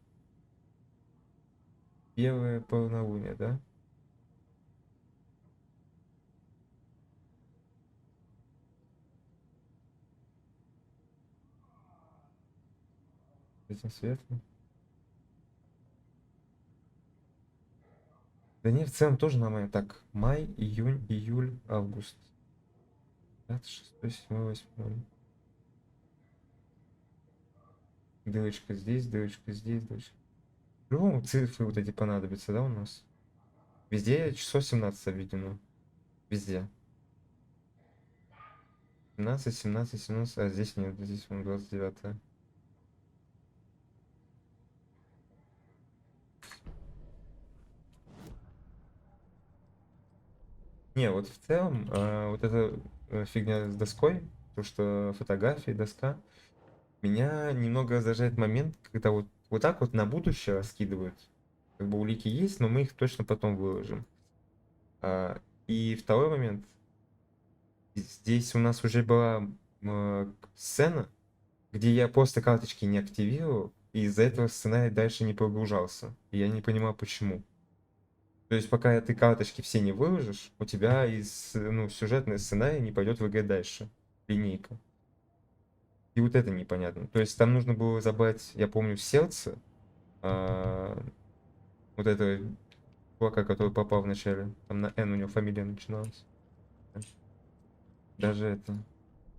белое полнолуние, да? Этим светлым. Да нет, в целом тоже нормально. Так, май, июнь, июль, август. 5, 6, 7, 8. Дырочка здесь, дырочка здесь, дырочка. Ну, цифры вот эти понадобятся, да, у нас? Везде число 17 обведено. Везде. 17, 17, 17, а здесь нет, здесь он 29. Не, вот в целом, вот эта фигня с доской, то что фотографии, доска, меня немного раздражает момент, когда вот так вот на будущее раскидывают. Как бы улики есть, но мы их точно потом выложим. И второй момент. Здесь у нас уже была сцена, где я просто карточки не активировал, и из-за этого сценарий дальше не прогружался. И я не понимаю, почему. То есть, пока ты карточки все не выложишь, у тебя из сюжетный сценарий не пойдет в игре дальше. Линейка. И вот это непонятно. То есть, там нужно было забрать, я помню, сердце вот этого чувака, который попал в начале. Там на Н у него фамилия начиналась. Даже это.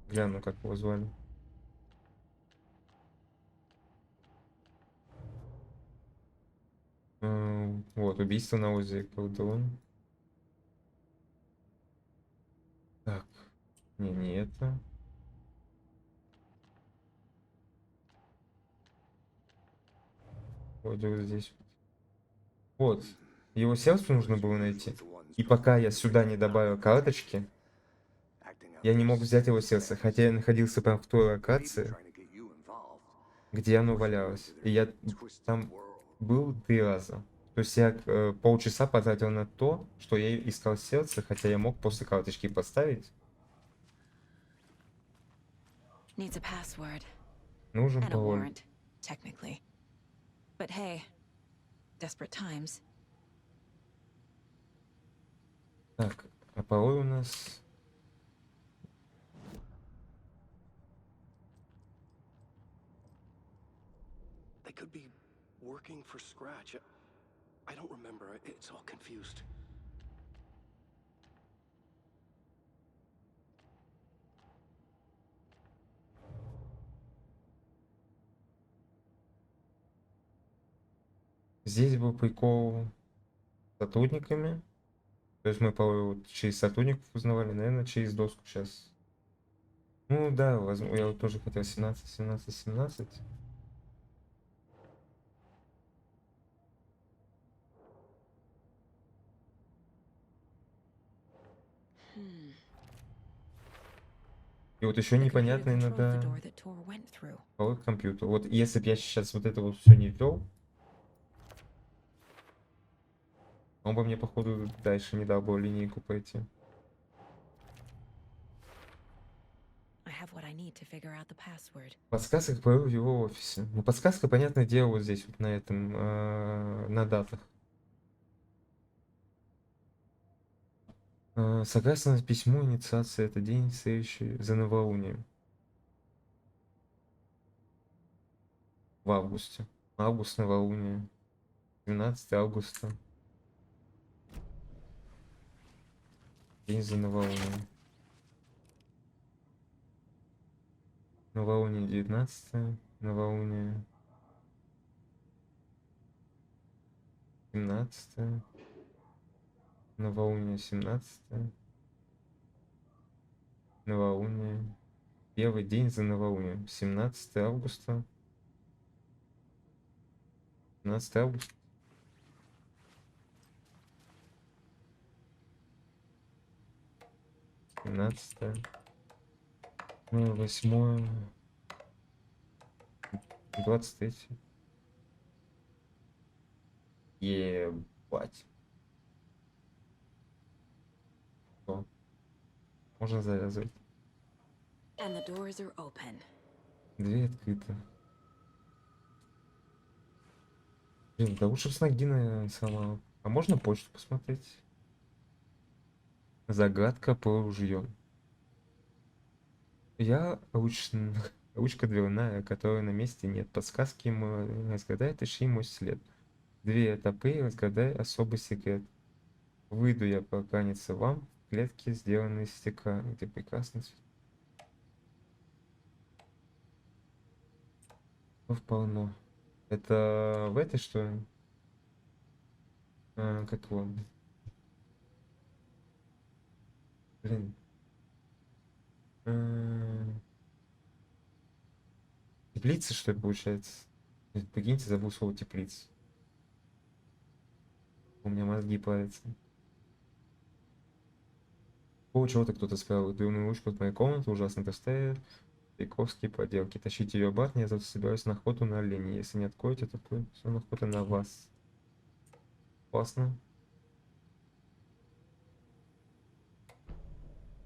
Гляну, как его звали. Вот, убийство на озере Колдон. Так. Не это. Вот здесь. Вот. Его сердце нужно было найти. И пока я сюда не добавил карточки, я не мог взять его сердце. Хотя я находился прям в той локации, где оно валялось. И я там был 3 раза. То есть я полчаса потратил на то, что я искал сердце, хотя я мог после карточки поставить. Нужен пароль. But hey, desperate times. Так, а пароль у нас... They could be working for Scratch. I don't remember. It's all confused. Здесь был прикол с сотрудниками. То есть мы пароль вот через сотрудников узнавали, наверное, через доску сейчас. Ну да, возможно, я вот тоже хотел 17, 17, 17. И вот еще непонятно иногда пароль к компьютеру. Вот если бы я сейчас вот это вот все не ввел, он бы мне, походу, дальше не дал бы линейку пойти. Подсказка к паролю в его офисе. Ну, подсказка, понятное дело, вот здесь, вот на этом, на датах. Согласно письму инициации, это день, следующий за новолунием. В августе. Август, новолуние. 12 августа. День за новолунием. Новолуние 19, новолуние 17, новолуние 17, новолуние. Первый день за новолунием. 17 августа. 17 августа. Семнадцатое. 8, 23. Ебать. О, можно завязывать. Дверь открыта. Блин, да лучше бы с ноги, наверное, сама. А можно почту посмотреть? Загадка по ружьем. Я ручка дверная, которой на месте нет. Подсказки ему разгадай, ищи мой след. 2 этапы, разгадай особый секрет. Выйду я покланяться вам в клетке, сделанной из стекла, где прекрасно цвет. Полно. Это в этой, что ли? Как его? Блин. Теплица, что ли, получается? Прикиньте, забыл слово теплица. У меня мозги плавятся. Чего-то кто-то спрятал дымную ручку от моей комнаты, ужасно простая. Вековские поделки. Тащите ее обратно, я завтра собираюсь на охоту на оленя. Если не откроете, то все на охота на вас. Классно.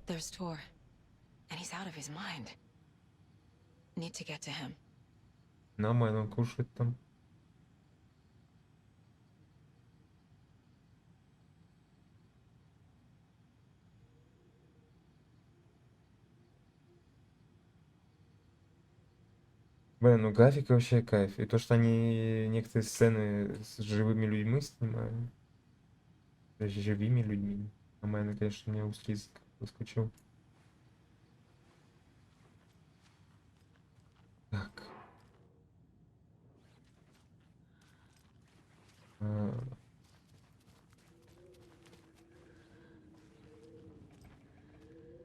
There's Tor, and he's out of his mind. Need to get to him. Нормально он кушает там. Блин, ну графика вообще кайф. И то, что они некоторые сцены с живыми людьми снимают. Даже живыми людьми. Нормально, конечно, у меня узкий язык выскочил. Так.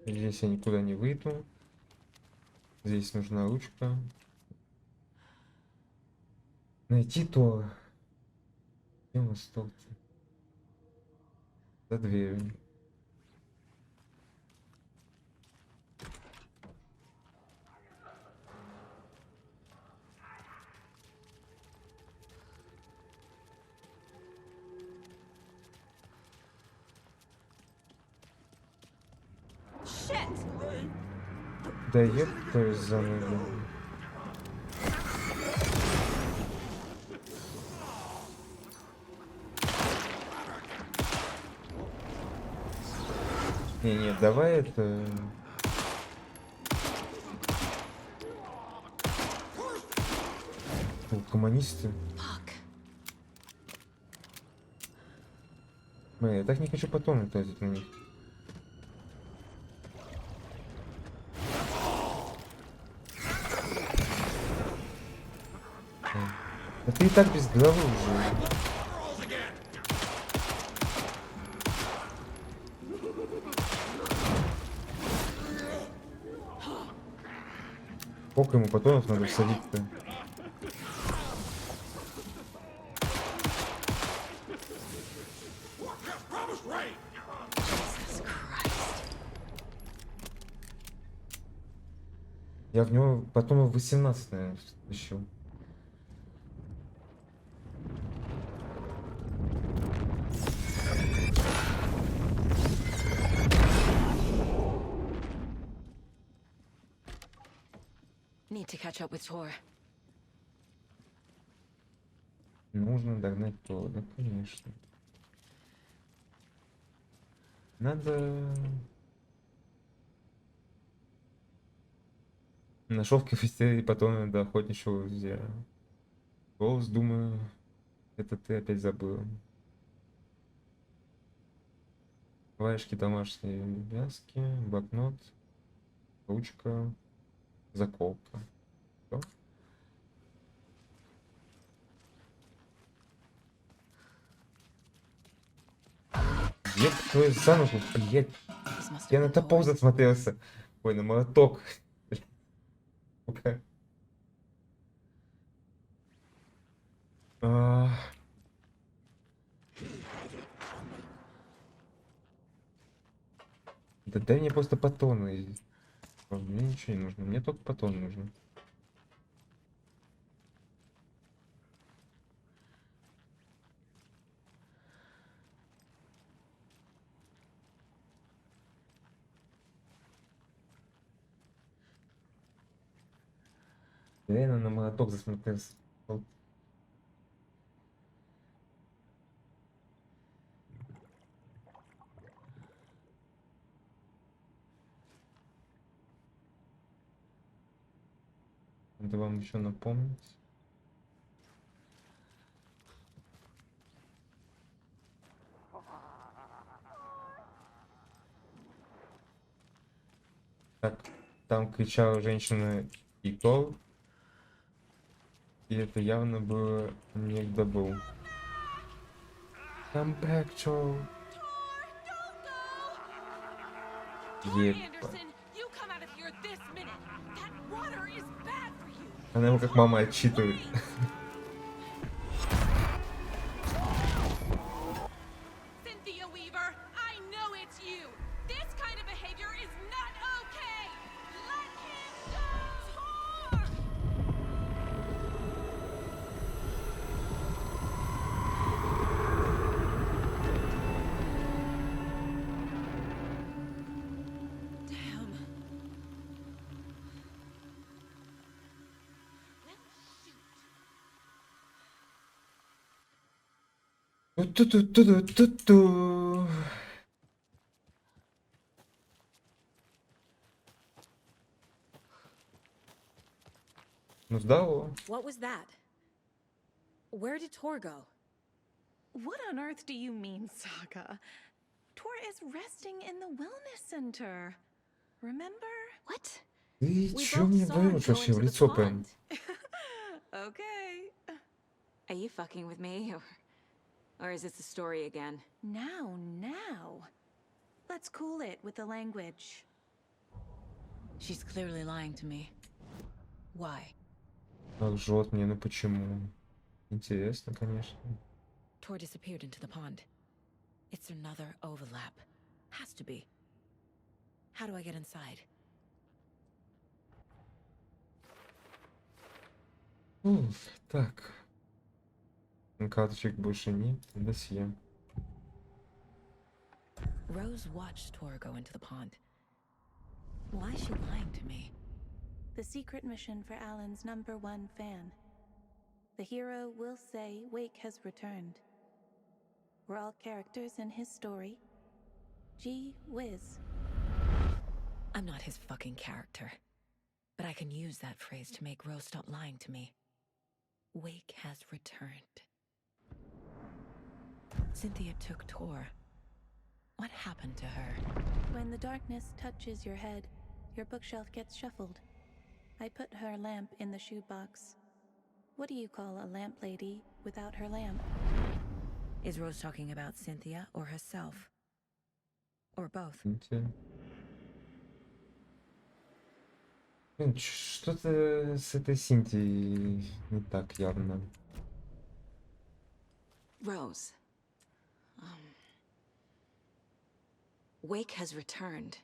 Здесь я никуда не выйду. Здесь нужна ручка. Найти то. Где у нас стол-то? За дверью. Да еб твою за ногу. Не, давай это... Коммунисты. Я так не хочу потом тратить на них. Да ты и так без головы уже. Сколько ему патронов надо всадить-то? Я в него потом 18, наверное, еще. Need to catch up with Tor. Нужно догнать то, да, конечно. Надо... Нашел в кафетерии патроны до охотничьего ружья. Голос, думаю, это ты опять забыл. Варежки домашние вязки, блокнот, ручка, заколка. Всё. Еб твою за ногу, блядь. Я на топор засмотрелся. Ой, на молоток. Да дай мне просто патроны. Мне ничего не нужно, мне только патроны нужны. Реально на молоток засмотрелся. Вот. Надо вам еще напомнить. Так, там кричала женщина и Тор. И это явно было не к добру. Come back, Joe. Епа. Она его как мама отчитывает. Ту-ту-ту-ту-ту-ту. Ну, здорово. What was that? Where did Tor go? What on earth do you mean, Saga? Tor is resting in the wellness center. Remember? What? Ты чё мне врешь вообще в лицо прям? Okay. Are you fucking with me, or is this the story again? Now. Let's cool it with the language. She's clearly lying to me. Why? Лжет мне, ну почему? Интересно, конечно. Tor disappeared into the pond. It's another overlap. Has to be. How do I get inside? Так. Карточек больше нет. Досье. Rose watched Tor go into the pond. Why is she lying to me? The secret mission for Alan's #1 fan. The hero will say Wake has returned. We're all characters in his story. Gee whiz. I'm not his fucking character. But I can use that phrase to make Rose stop lying to me. Wake has returned. Cynthia took Tor. What happened to her? When the darkness touches your head, your bookshelf gets shuffled. I put her lamp in the shoebox. What do you call a lamp lady without her lamp? Is Rose talking about Cynthia or herself? Or both? Что-то с этой Синтией не так явно. Rose. Wake has returned.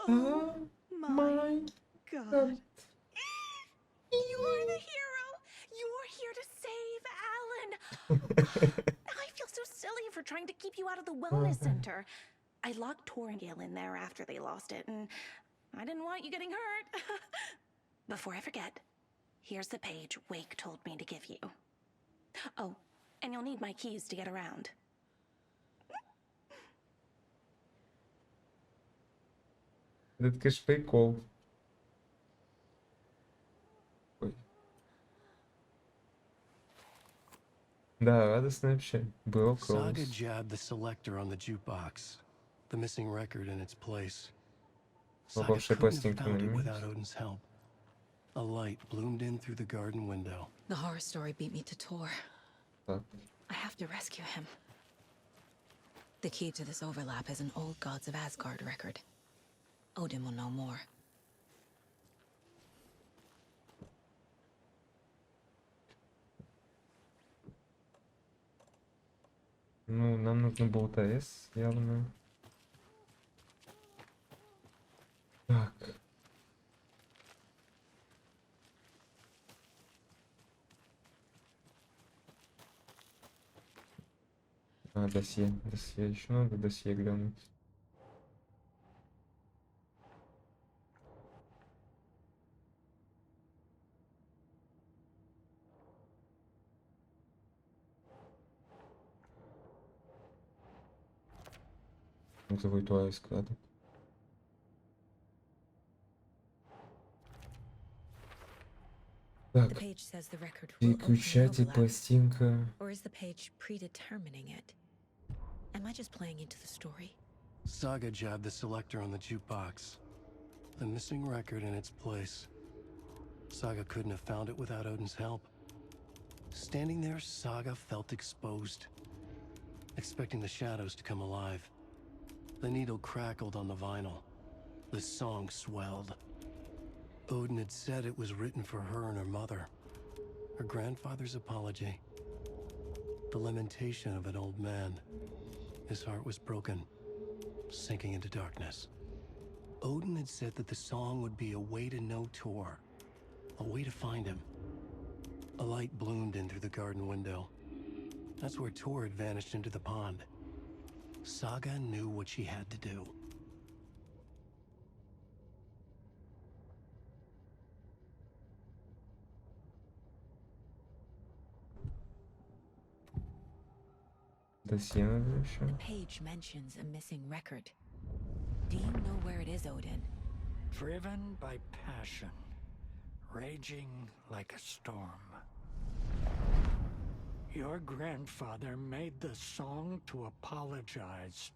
Oh my God. You are the hero! You're here to save Alan! I feel so silly for trying to keep you out of the wellness center. I locked Tor and Gale in there after they lost it, and I didn't want you getting hurt. Before I forget, here's the page Wake told me to give you. Oh, and you'll need my keys to get around. Это, конечно, прикол. Ой. Да, радостно вообще. Было Saga jabbed the selector on the jukebox, the missing record in its place. Saga couldn't have found it without Odin's help. A light bloomed in through the garden window. The horror story beat me to Tor. Так. I have to rescue him. The key to this overlap is an old Gods of Asgard record. Odin will know more. Ну, нам нужно было ТС, явно. Так. Досье. Еще надо досье глянуть. Назову твою складу. Так, переключатель, пластинка. Or is the page predetermining it? Am I just playing into the story? Saga jabbed the selector on the jukebox, the missing record in its place. Saga couldn't have found it without Odin's help. Standing there, Saga felt exposed, expecting the shadows to come alive. The needle crackled on the vinyl. The song swelled. Odin had said it was written for her and her mother. Her grandfather's apology. The lamentation of an old man. His heart was broken, sinking into darkness. Odin had said that the song would be a way to know Tor, a way to find him. A light bloomed in through the garden window. That's where Tor had vanished into the pond. Saga knew what she had to do. The page mentions a missing record. Do you know where it is, Odin? Driven by passion, raging like a storm. Your grandfather made the song to apologize.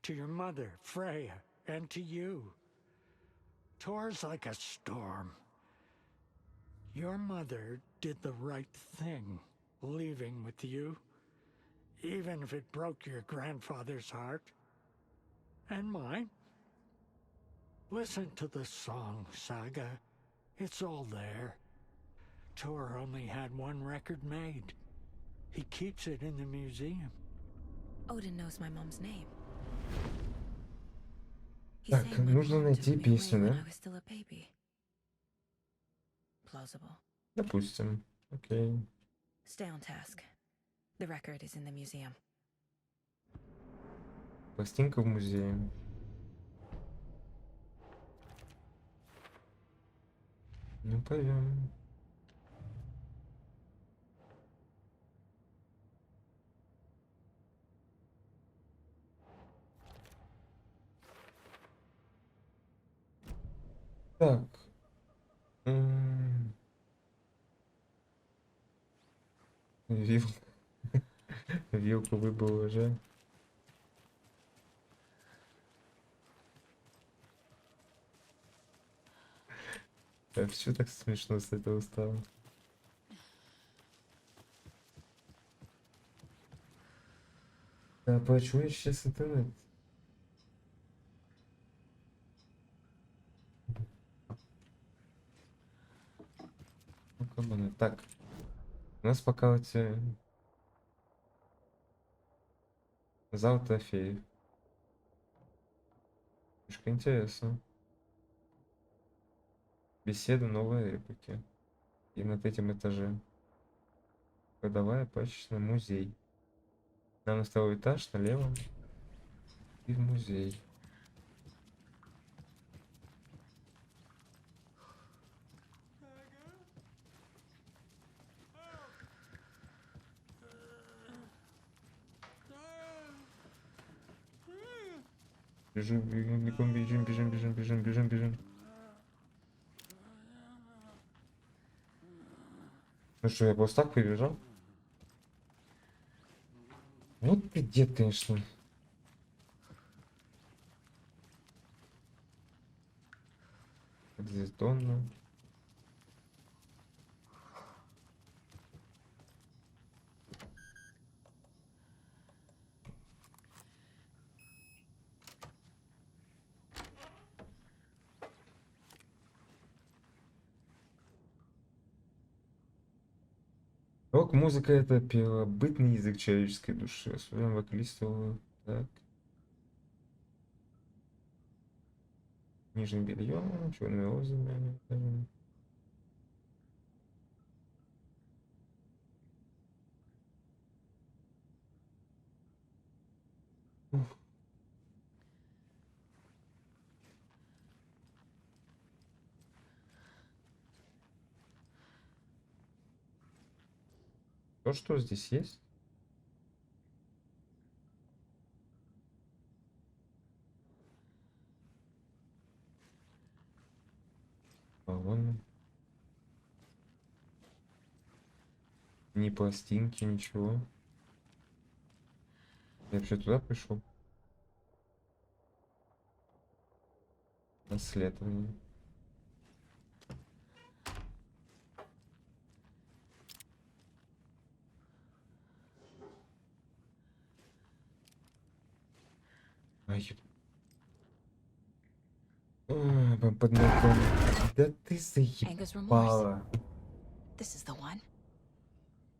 To your mother, Freya, and to you. Tor's like a storm. Your mother did the right thing, leaving with you. Even if it broke your grandfather's heart. And mine. Listen to the song, Saga. It's all there. Tor only had one record made. He keeps it in the museum. Odin knows my mom's name. Так, нужно найти песню, да? I was still a baby. Plausible. Допустим. Окей. Stay on task. The record is in the museum. Пластинка в музее. Ну, пойдем. Так. Вилку выбыл уже. Так, что так смешно с этого стало? Да, почему я сейчас интернет? Ну, кабаны. Так. У нас пока вот зал трофеев. Немножко интересно. Беседа новой эпохи. И на третьем этаже. Кладовая, пачечная, музей. Нам на второй этаж, налево. И в музей. Бежим, бегом, бежим, бежим, бежим, бежим, бежим, бежим. Ну что, я просто так прибежал? Вот ты дед, конечно. Как здесь донно. Рок-музыка — это первобытный язык человеческой души. Особенно вокалисту. Так. Нижним бельем, черными розами. То, что здесь есть? Вон. Ни пластинки, ничего. Я вообще туда пришел. Расследование. Ай. Под ногами. Да ты заебала. This is the one.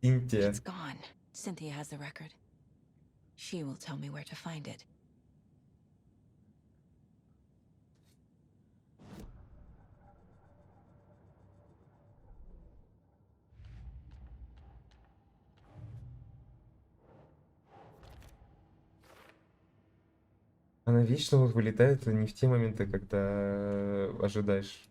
Синтия. It's gone. Cynthia has the record. She will tell me where to find it. Она вечно вот вылетает не в те моменты, когда ожидаешь.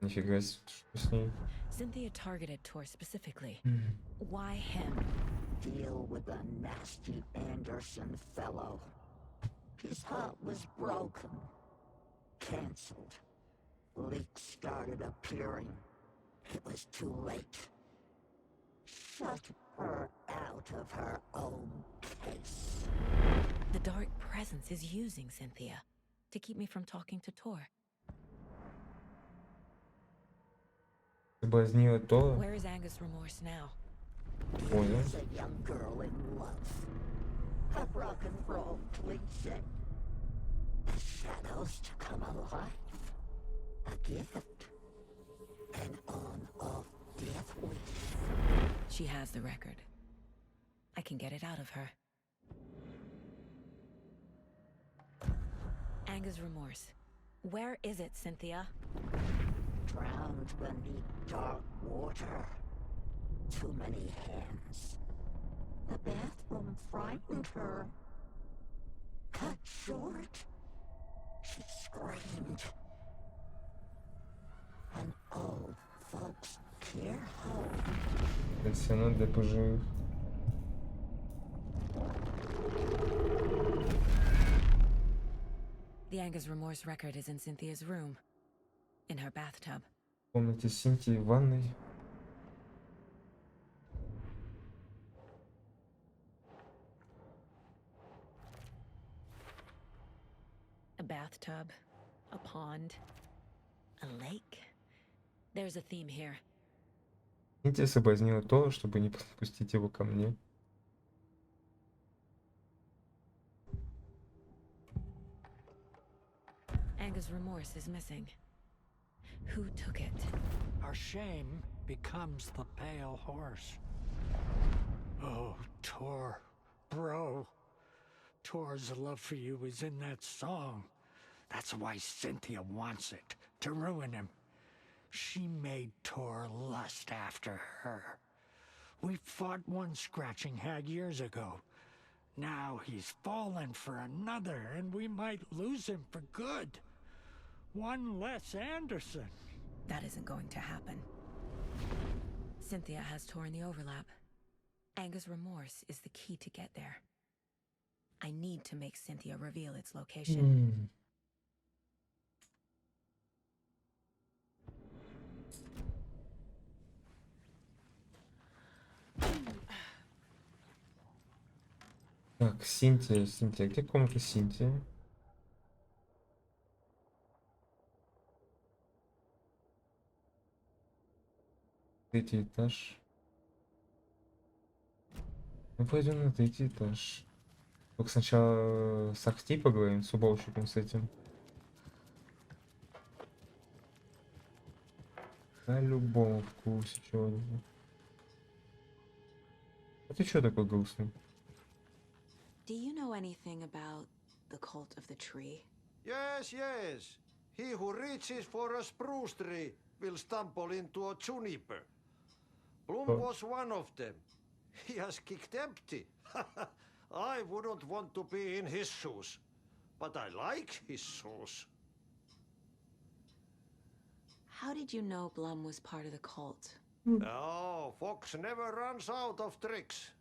Нифига себе, что с ней? Cynthia targeted Tor specifically. Why him? Deal with the nasty Anderson fellow. His heart was broken. Cancelled. Leaks started appearing. It was too late. Shut her out of her own case. The dark presence is using Cynthia to keep me from talking to Tor. Соблазнила то. Where is Angus' remorse now? Понял. He's a young girl in love. A rock and roll cliche. The shadows to come alive. A gift. An on-off death wish. She has the record. I can get it out of her. Angus' remorse. Where is it, Cynthia? Drowned beneath dark water. Too many hands. The bathroom frightened her. Cut short. She screamed. An old folks care home. Пансионат для пожилых. The Angus' remorse record is in Cynthia's room. In her bathtub. В комнате Синтии в ванной. A bathtub. A pond. A lake. There's a theme here. Синтия соблазнила то, чтобы не подпустить его ко мне. Angus' remorse is missing. Who took it? Our shame becomes the pale horse. Oh, Tor, bro. Tor's love for you is in that song. That's why Cynthia wants it, to ruin him. She made Tor lust after her. We fought one scratching hag years ago. Now he's fallen for another, and we might lose him for good. One less Anderson. That isn't going to happen. Cynthia has Tor in the overlap. Angus' remorse is the key to get there. I need to make Cynthia reveal its location. Так, Синтия. Где комната Синтия? Третий этаж. Мы пойдем на третий этаж. Только сначала с Ахти поговорим, с уборщиком с этим. По-любому в курсе чего-нибудь. А ты чё такой грустный? Do you know anything about the cult of the tree? Yes, yes. He who reaches for a spruce tree will stumble into a juniper. Bloom was one of them. He has kicked empty. I wouldn't want to be in his shoes. But I like his shoes. How did you know Blum was part of the cult? Oh, Fox never runs out of tricks.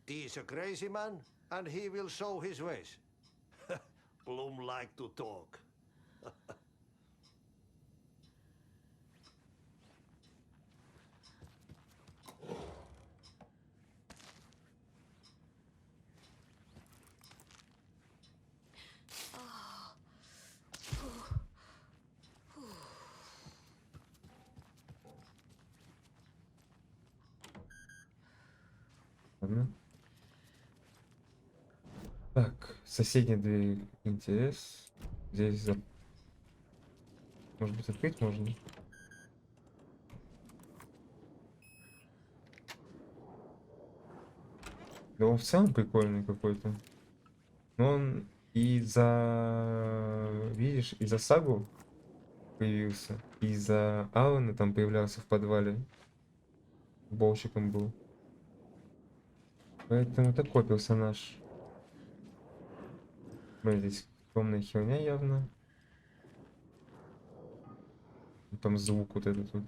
He's a crazy man, and he will show his ways. Bloom like to talk. Ладно. Так, соседняя дверь. Интерес. Здесь может быть открыть можно? Да он в целом прикольный какой-то. Но он видишь, и за Сагу появился, и за Алана там появлялся в подвале. Болщиком был. Поэтому такой персонаж. Блин, здесь темная херня явно. И там звук вот этот вот.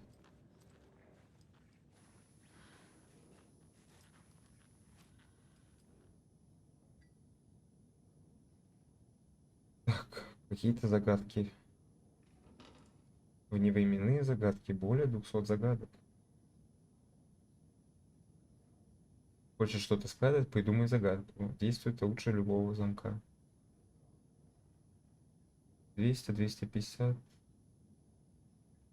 Так, какие-то загадки. Вневременные загадки. Более 200 загадок. Хочешь что-то сказать, придумай загадку. Действует лучше любого замка. 200, 250.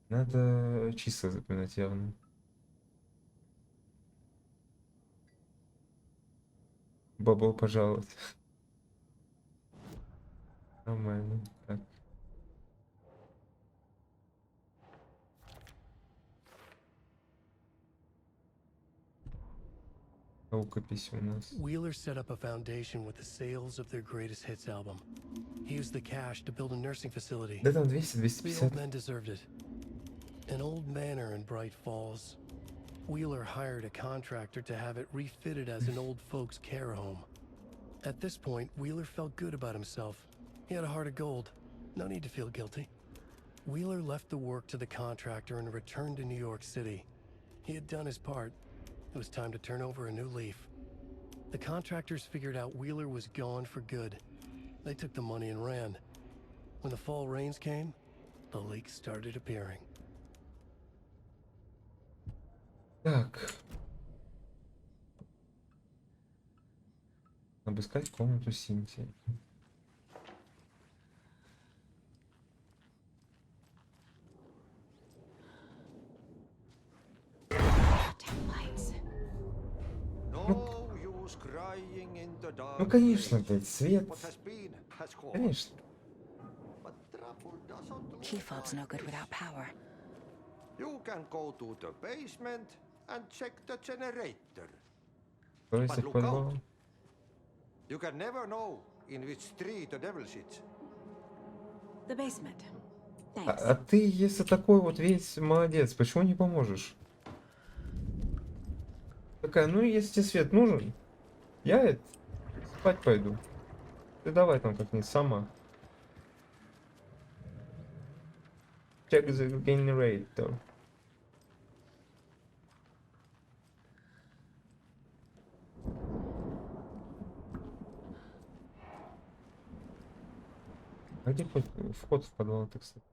Надо числа запоминать явно. Бобо пожаловать. Нормально. Так. Рукопись у нас. Wheeler set up a foundation with the sales of their greatest hits album. He used the cash to build a nursing facility. Да там 200, The 250. old men deserved it. An old manor in Bright Falls. Wheeler hired a contractor to have it refitted as an old folks' care home. At this point, Wheeler felt good about himself. He had a heart of gold. No need to feel guilty. Wheeler left the work to the contractor and returned to New York City. He had done his part. It was time to turn over a new leaf. The contractors figured out Wheeler was gone for good. They took the money and ran. When the fall rains came, the leaks started appearing. Так. Обыскать комнату Синтии. Ну, конечно, блядь, свет. Конечно. Key fob's no good without power. You can go to the basement and check the generator. То есть But их look подвал. out. You can never know in which tree the devil sits. The basement. А Thanks. ты, если такой вот весь молодец, почему не поможешь? Такая, ну если тебе свет нужен, я спать пойду. Ты давай там как-нибудь сама. Check the generator. А где вход в подвал-то, кстати?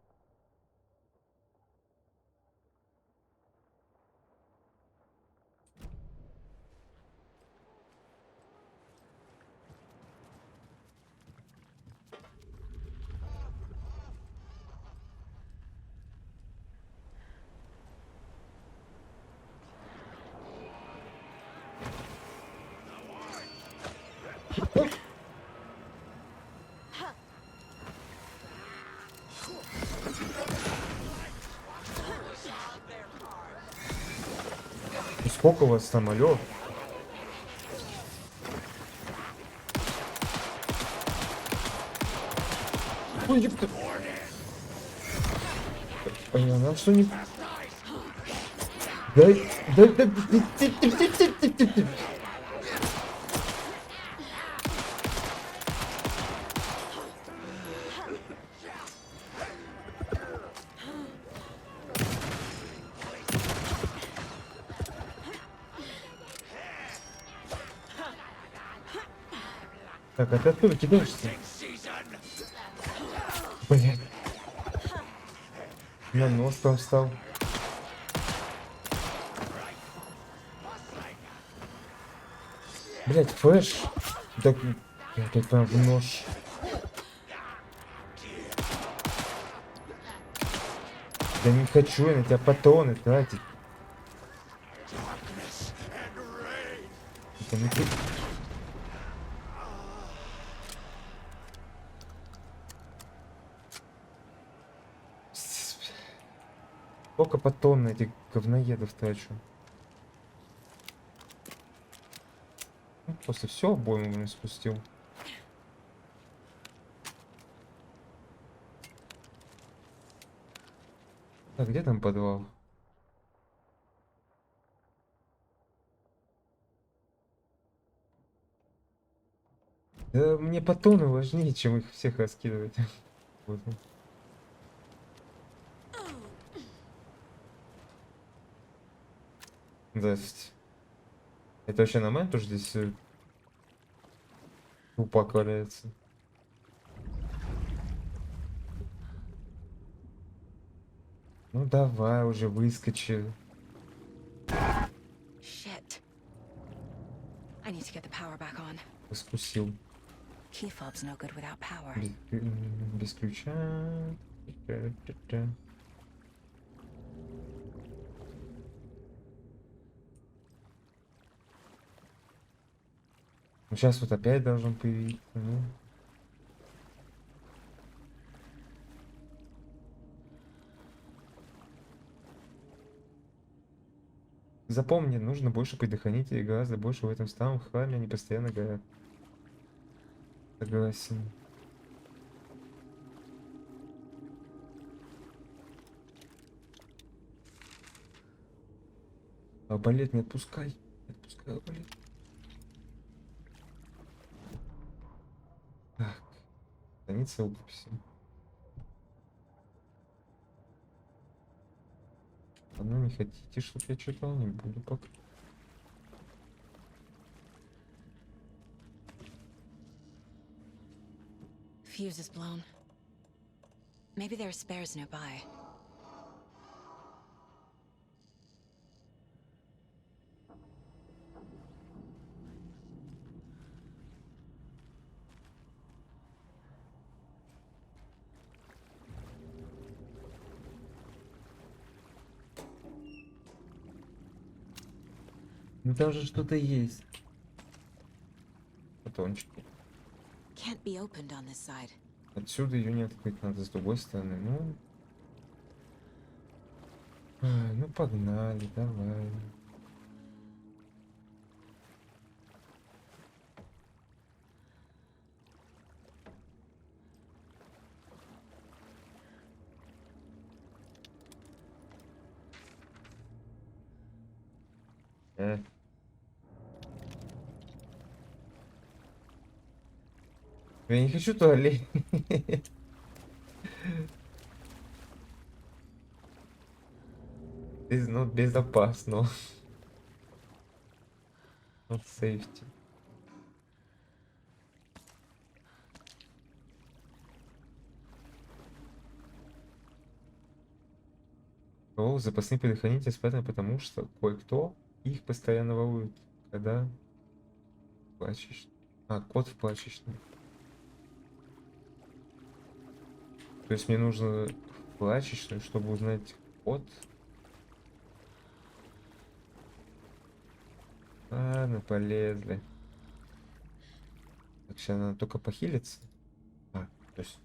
Сколько у вас там, алё? Ой, ёпта. Понятно, что не... Дай... Так, а ты откуда кидаешься? Блин. На нос там встал. Блять, флэш. Так, блядь, прям в нож. Да не хочу я на тебя патроны тратить. Это не ты. Сколько потом на этих говноедов трачу. Ну, просто все обоим не спустил. Так, где там подвал? Да мне батоны важнее, чем их всех раскидывать. Вот. Здрасте. Это вообще нормально, то, что здесь упак валяется? Ну давай уже выскочи. Shit. I need to get the power back on. Раскусил. Key fob's no good without power. Без ключа. Ну, сейчас вот опять должен появиться. Ну. Запомни, нужно больше предохранителей, гораздо больше в этом старом храме, они постоянно горят. Согласен. Арбалет не отпускай. Не отпускай арбалет. Так. Страница укрывшийся. Ну не хотите, чтобы я читал, не буду пока. Fuse is blown. Maybe there are spares nearby. Ну там же что-то есть. Батончики. Can't be opened on this side. Отсюда ее не открыть надо, с другой стороны. Ну, ну погнали, давай. Я не хочу туалет. Ну, безопасно. Not safety. О, запасные предохранители спрятаны, потому что кое-кто их постоянно ворует, когда плачешь. А, кот в плачечной. То есть мне нужно в плачечную, чтобы узнать код. Ладно, полезли. Так, сейчас надо только похилиться. А, то есть...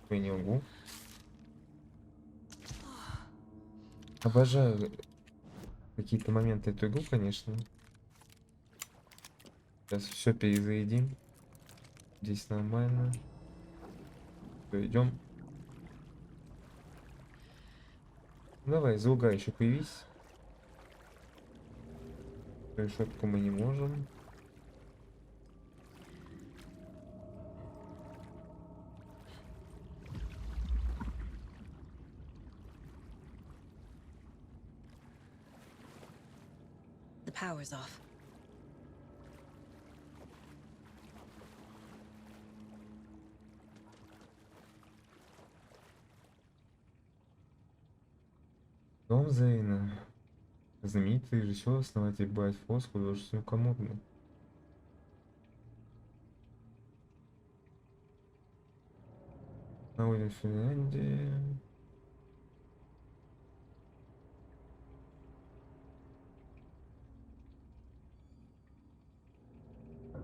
Я не могу. Обожаю какие-то моменты эту игру, конечно. Сейчас все перезаедим. Здесь нормально. Идем. Давай, за угла еще появись. Решетку мы не можем. The power's off. Дом Зейна. Знаменитый режиссер, основатель Брайт Фоллс, художественную команду. На Финляндии.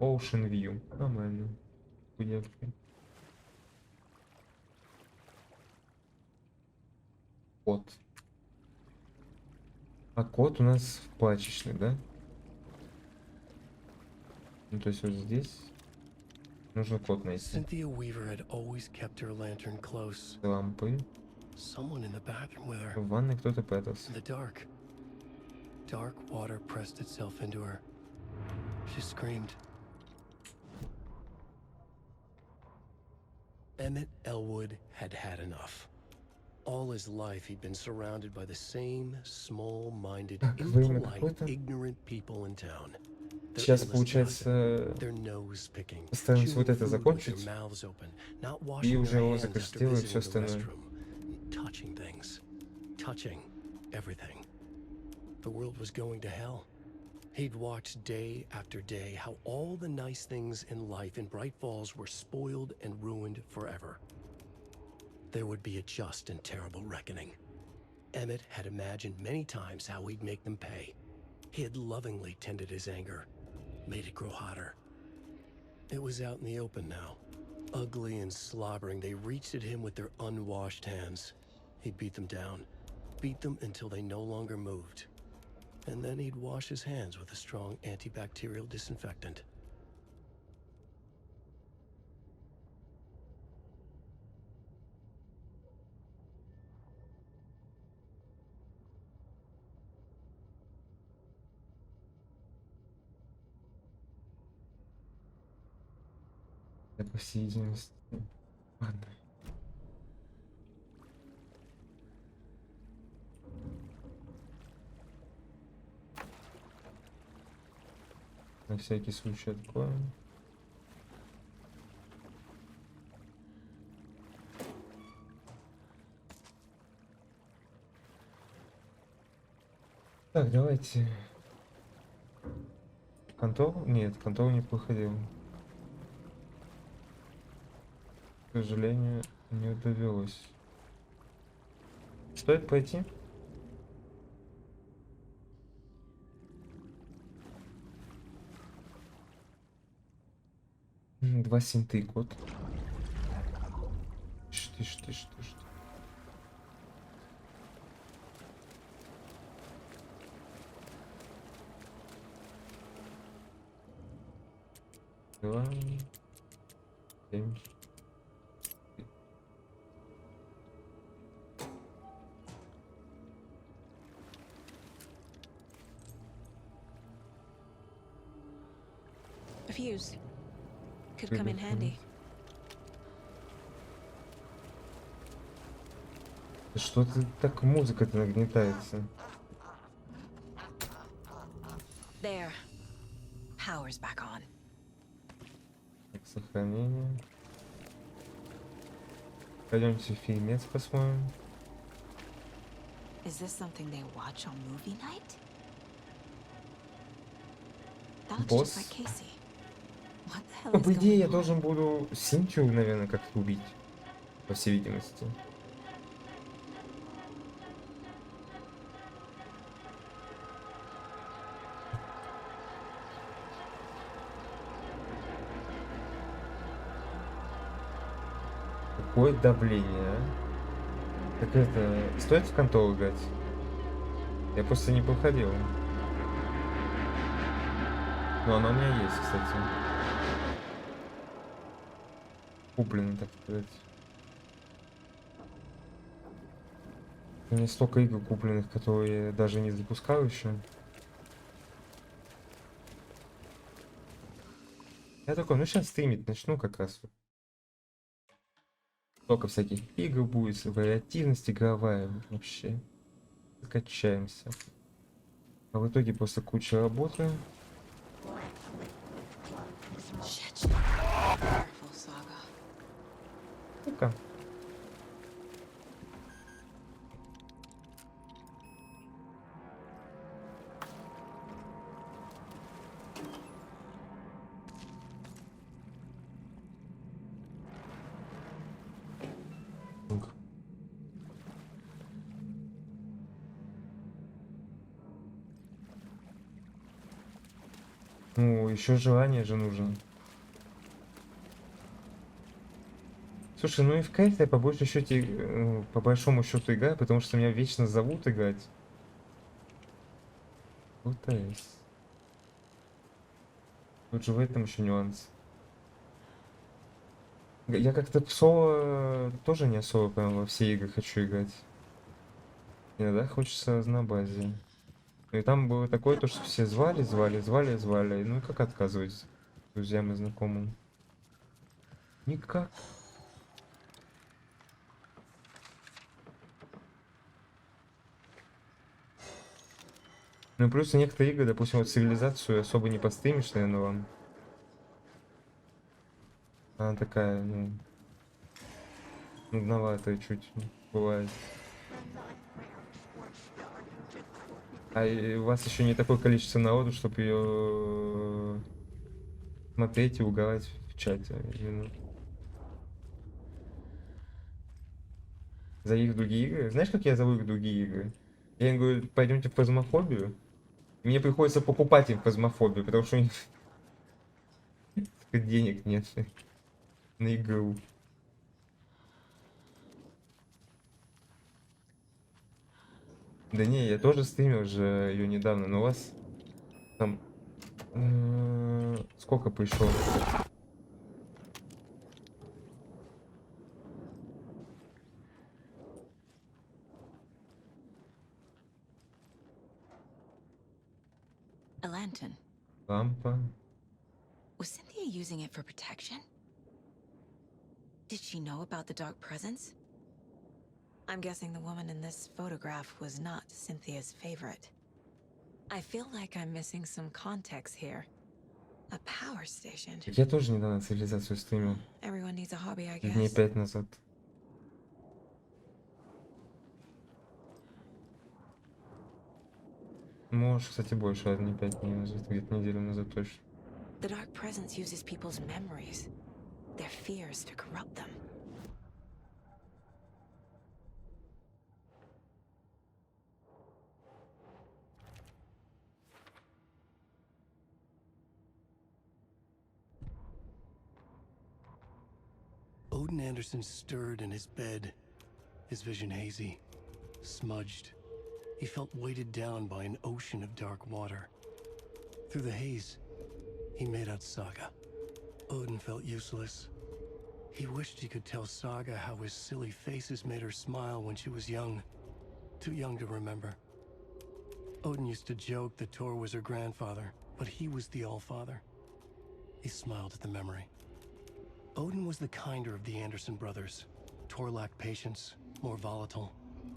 Ocean View. Нормально. Хуявки. Кот. А кот у нас в прачечной, да? Ну, то есть вот здесь нужно кот найти. Cynthia Weaver had always kept her lantern close. Лампы. Someone in the bathroom with her. В ванной кто-то прятался. In the dark. Dark water pressed itself into her. She screamed. Emmett Elwood had had enough. All his life he'd been surrounded by the same small-minded, impolite, ignorant people in town. Сейчас, получается, постараемся вот это закончить. И уже розыгрыш сделаю и все остальное. Touching things. Touching everything. The world was going to hell. He'd watched day after day how all the nice things in life in Bright Falls were spoiled and ruined forever. There would be a just and terrible reckoning. Emmett had imagined many times how he'd make them pay. He had lovingly tended his anger, made it grow hotter. It was out in the open now. Ugly and slobbering, they reached at him with their unwashed hands. He'd beat them down, beat them until they no longer moved. And then he'd wash his hands with a strong antibacterial disinfectant. По всей видимости. Ладно. На всякий случай откроем. Так, давайте. Контор? Нет, контор не проходил. К сожалению, не довелось. Стоит пойти? Два синты код. Что? Два. 7. A fuse could come in handy. Что-то так музыка-то нагнетается. There. Power's back on. Так, сохранение. Пойдемте фильмец посмотрим. Is this something they watch on movie night? Босс. Ну, по идее, я должен буду Синтию, наверное, как-то убить. По всей видимости. Какое давление, а? Так это... Стоит в контору играть? Я просто не проходил. Но она у меня есть, кстати. Куплено, так сказать. У меня столько игр купленных, которые я даже не запускал еще. Я такой, ну сейчас стримить начну как раз. Столько всяких игр будет, вариативность игровая вообще. Закачаемся. А в итоге просто куча работы. Ну-ка. Ну, еще желание же нужно. Слушай, ну и в кайф я по большей счете, по большому счету играю, потому что меня вечно зовут играть. Пытаюсь. Тут же в этом еще нюанс. Я как-то в соло тоже не особо прям во все игры хочу играть. Иногда хочется разнообразия. Ну и там было такое, то, что все звали. Ну и как отказывать друзьям и знакомым? Никак. Ну и плюс некоторые игры, допустим, вот цивилизацию особо не постримишь, наверное, вам. Она такая, ну, нудноватая чуть бывает. А и у вас еще не такое количество народу, чтобы ее смотреть и угорать в чате. Именно. За их другие игры. Знаешь, как я зову их другие игры? Я им говорю, пойдемте в фазмофобию. И мне приходится покупать им фазмофобию, потому что у них денег нет на игру. Да не, я тоже стримил же ее недавно, но у вас там сколько пришло? A lantern. Лампа. Was Cynthia using it for protection? Did she know about the dark presence? I'm guessing the woman in this photograph was not Cynthia's favorite. I feel like I'm missing some context here. A power station. Я тоже недавно цивилизацию стримил. Everyone needs a hobby, I Дней guess. 5 назад. Может, кстати, больше, а не 5 дней назад, где-то неделю назад точно. The dark presence uses people's memories, their fears to corrupt them. Odin Anderson stirred in his bed, his vision hazy, smudged. He felt weighted down by an ocean of dark water. Through the haze, he made out Saga. Odin felt useless. He wished he could tell Saga how his silly faces made her smile when she was young. Too young to remember. Odin used to joke that Tor was her grandfather, but he was the Allfather. He smiled at the memory. Odin was the kinder of the Anderson brothers. Tor lacked patience, more volatile.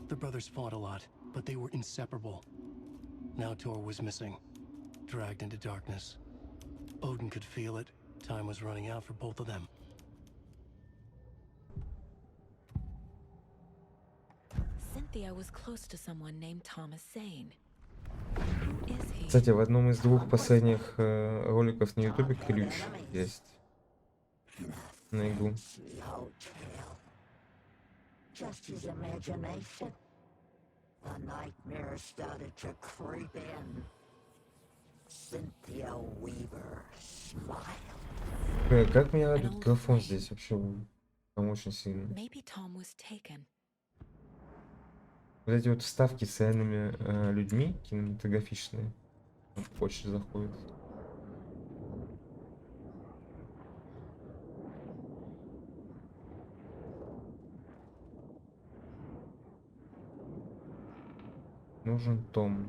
The brothers fought a lot, but they were inseparable. Now Tor was missing, dragged into darkness. Odin could feel it. Time was running out for both of them. Cynthia was close to someone named Thomas Zane. Who is he? Кстати, в одном из двух последних роликов на ютубе ключ есть на игру. Just his imagination. The nightmare started to creep in. Cynthia Weaver smiled. Как меня радует графон здесь вообще, там очень сильно. Maybe Tom was taken. Вот эти вот вставки с реальными людьми кинематографичные очень заходят. Нужен Том.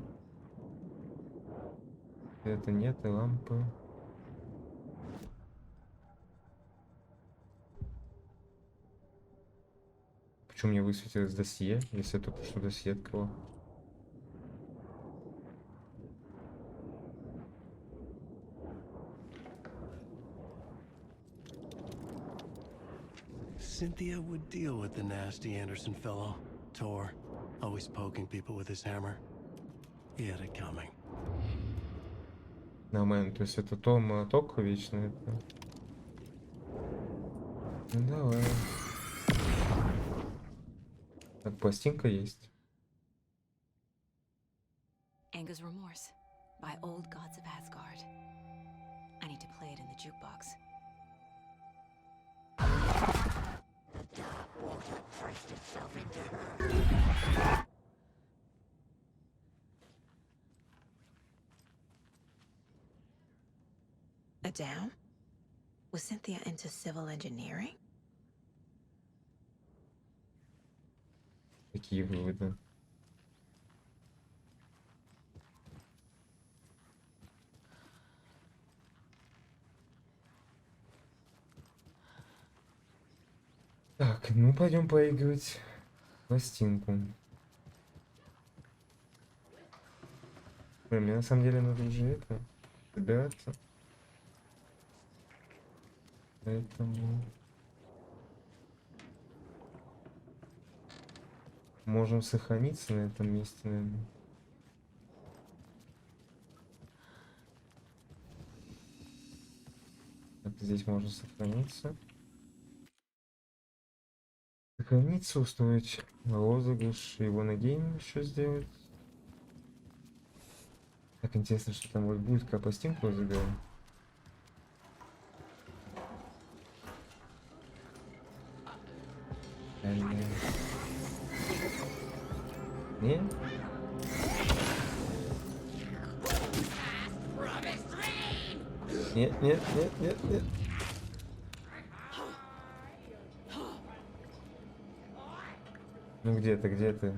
Это нет, и лампы. Почему мне высветилось досье, если я только что досье открыл? Cynthia would deal with the nasty Anderson fellow, Tor, always poking people with his hammer. He had it coming. Нормально, то есть это Том молоток вечно это. Ну давай. Так, пластинка есть. Anger's Remorse by Old Gods of Asgard. I need to play it in the jukebox. A dam? Was Cynthia into civil engineering? Какие выводы? Так, ну пойдем поиграть пластинку. Блин, мне на самом деле надо уже это собираться. Поэтому можем сохраниться на этом месте, наверное. Так, здесь можно сохраниться. Сохраниться, устроить розыгрыш, его на гейм еще сделать. Так интересно, что там вот будет, как пластинку разыграем. Не? Нет, нет, нет, нет, нет. Ну где ты, где ты?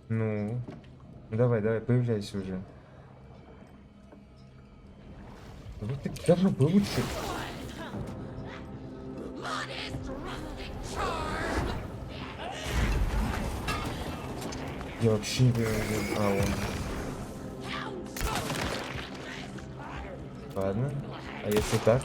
Ну, давай, давай, появляйся уже. Вот ты давно получше. Я вообще не понимаю. А, он. Ладно. А если так?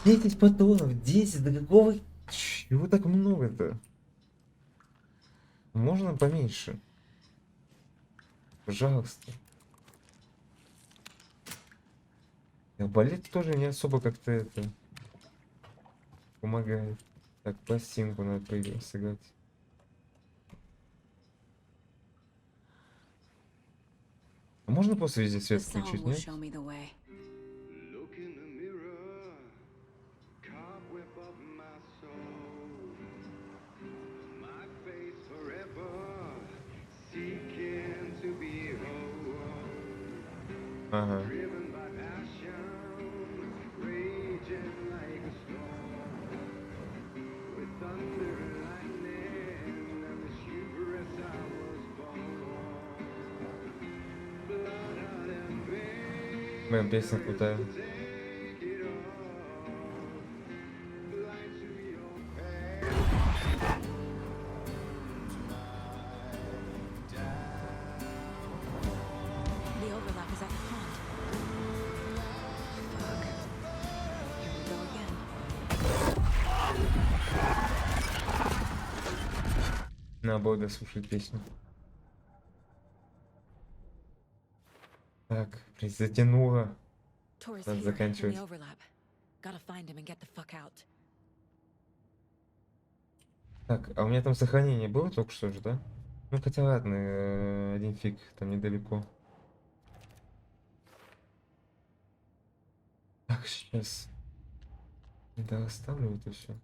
10 патронов, 10, да какого? Чего так много-то? Можно поменьше? Пожалуйста. Балет тоже не особо как-то это помогает. Так, пластинку надо сыграть. А можно просто везде свет включить, нет? Ага. Моя песня крутая. Надо дослушать песню. Так, затянуло. Надо заканчивать. Так, а у меня там сохранение было только что же, да? Ну хотя ладно, один фиг, там недалеко. Так, сейчас. Да, оставлю это все.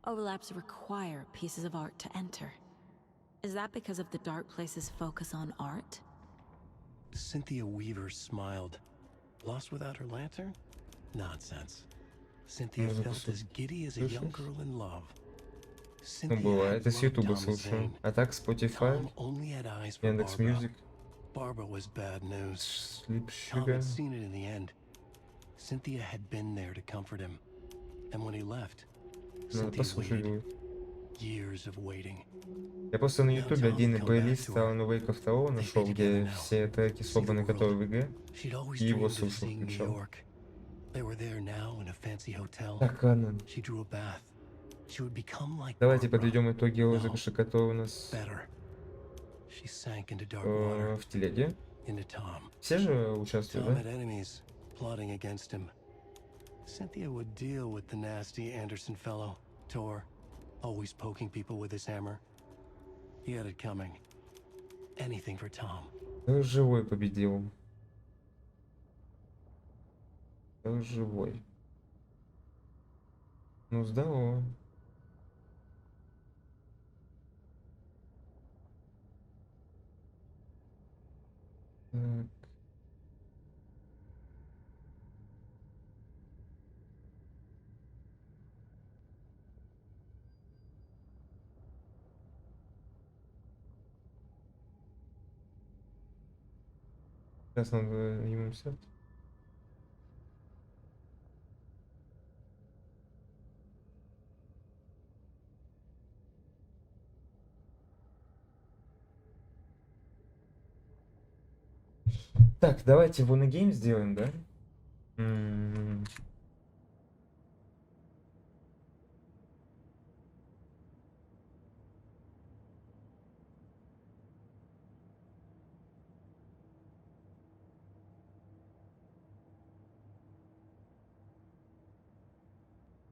Overlaps require pieces of art to enter. Is that because of the dark place's focus on art? Cynthia Weaver smiled. Lost without her lantern? Nonsense. Cynthia felt as giddy as a young girl in love. Ну, бывает, с Ютуба слушаю. А так, Spotify, Яндекс Мьюзик, Barbara was bad news. Sleep Tom Sugar. had seen it in the end. Cynthia had been there to comfort him. And when he left, Надо Cynthia послушать waited. будет. Years of waiting. Я просто на ютубе отдельный плейлист Алана Вейка 2 нашел, где все треки собраны, которые в игре, и его слушал, включал. Так, ладно. Давайте подведем итоги розыгрыша, который у нас в телеге. Все же участвуют, да? Cynthia would deal with the nasty Anderson fellow, Tor, always poking people with his hammer. He had it coming. Anything for Tom. Живой победил. Живой. Ну, здорово. Так. Сейчас надо ему взять. Так, давайте Wanna Game сделаем, да?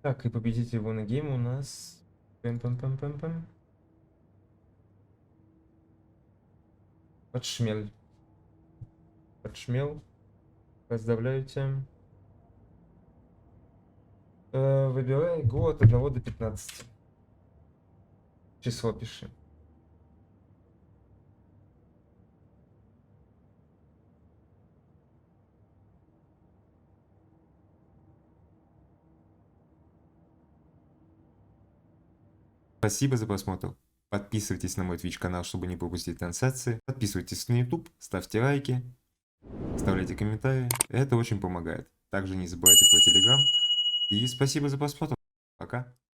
Так, и победитель Wanna Game у нас... Пэм-пэм-пэм-пэм-пэм. Подшмель. Подшмел. Поздравляю тебя. Выбирай игру от 1 до 15. Число пиши. Спасибо за просмотр. Подписывайтесь на мой Twitch канал, чтобы не пропустить трансляции. Подписывайтесь на YouTube, ставьте лайки, оставляйте комментарии. Это очень помогает. Также не забывайте про Telegram. И спасибо за просмотр. Пока.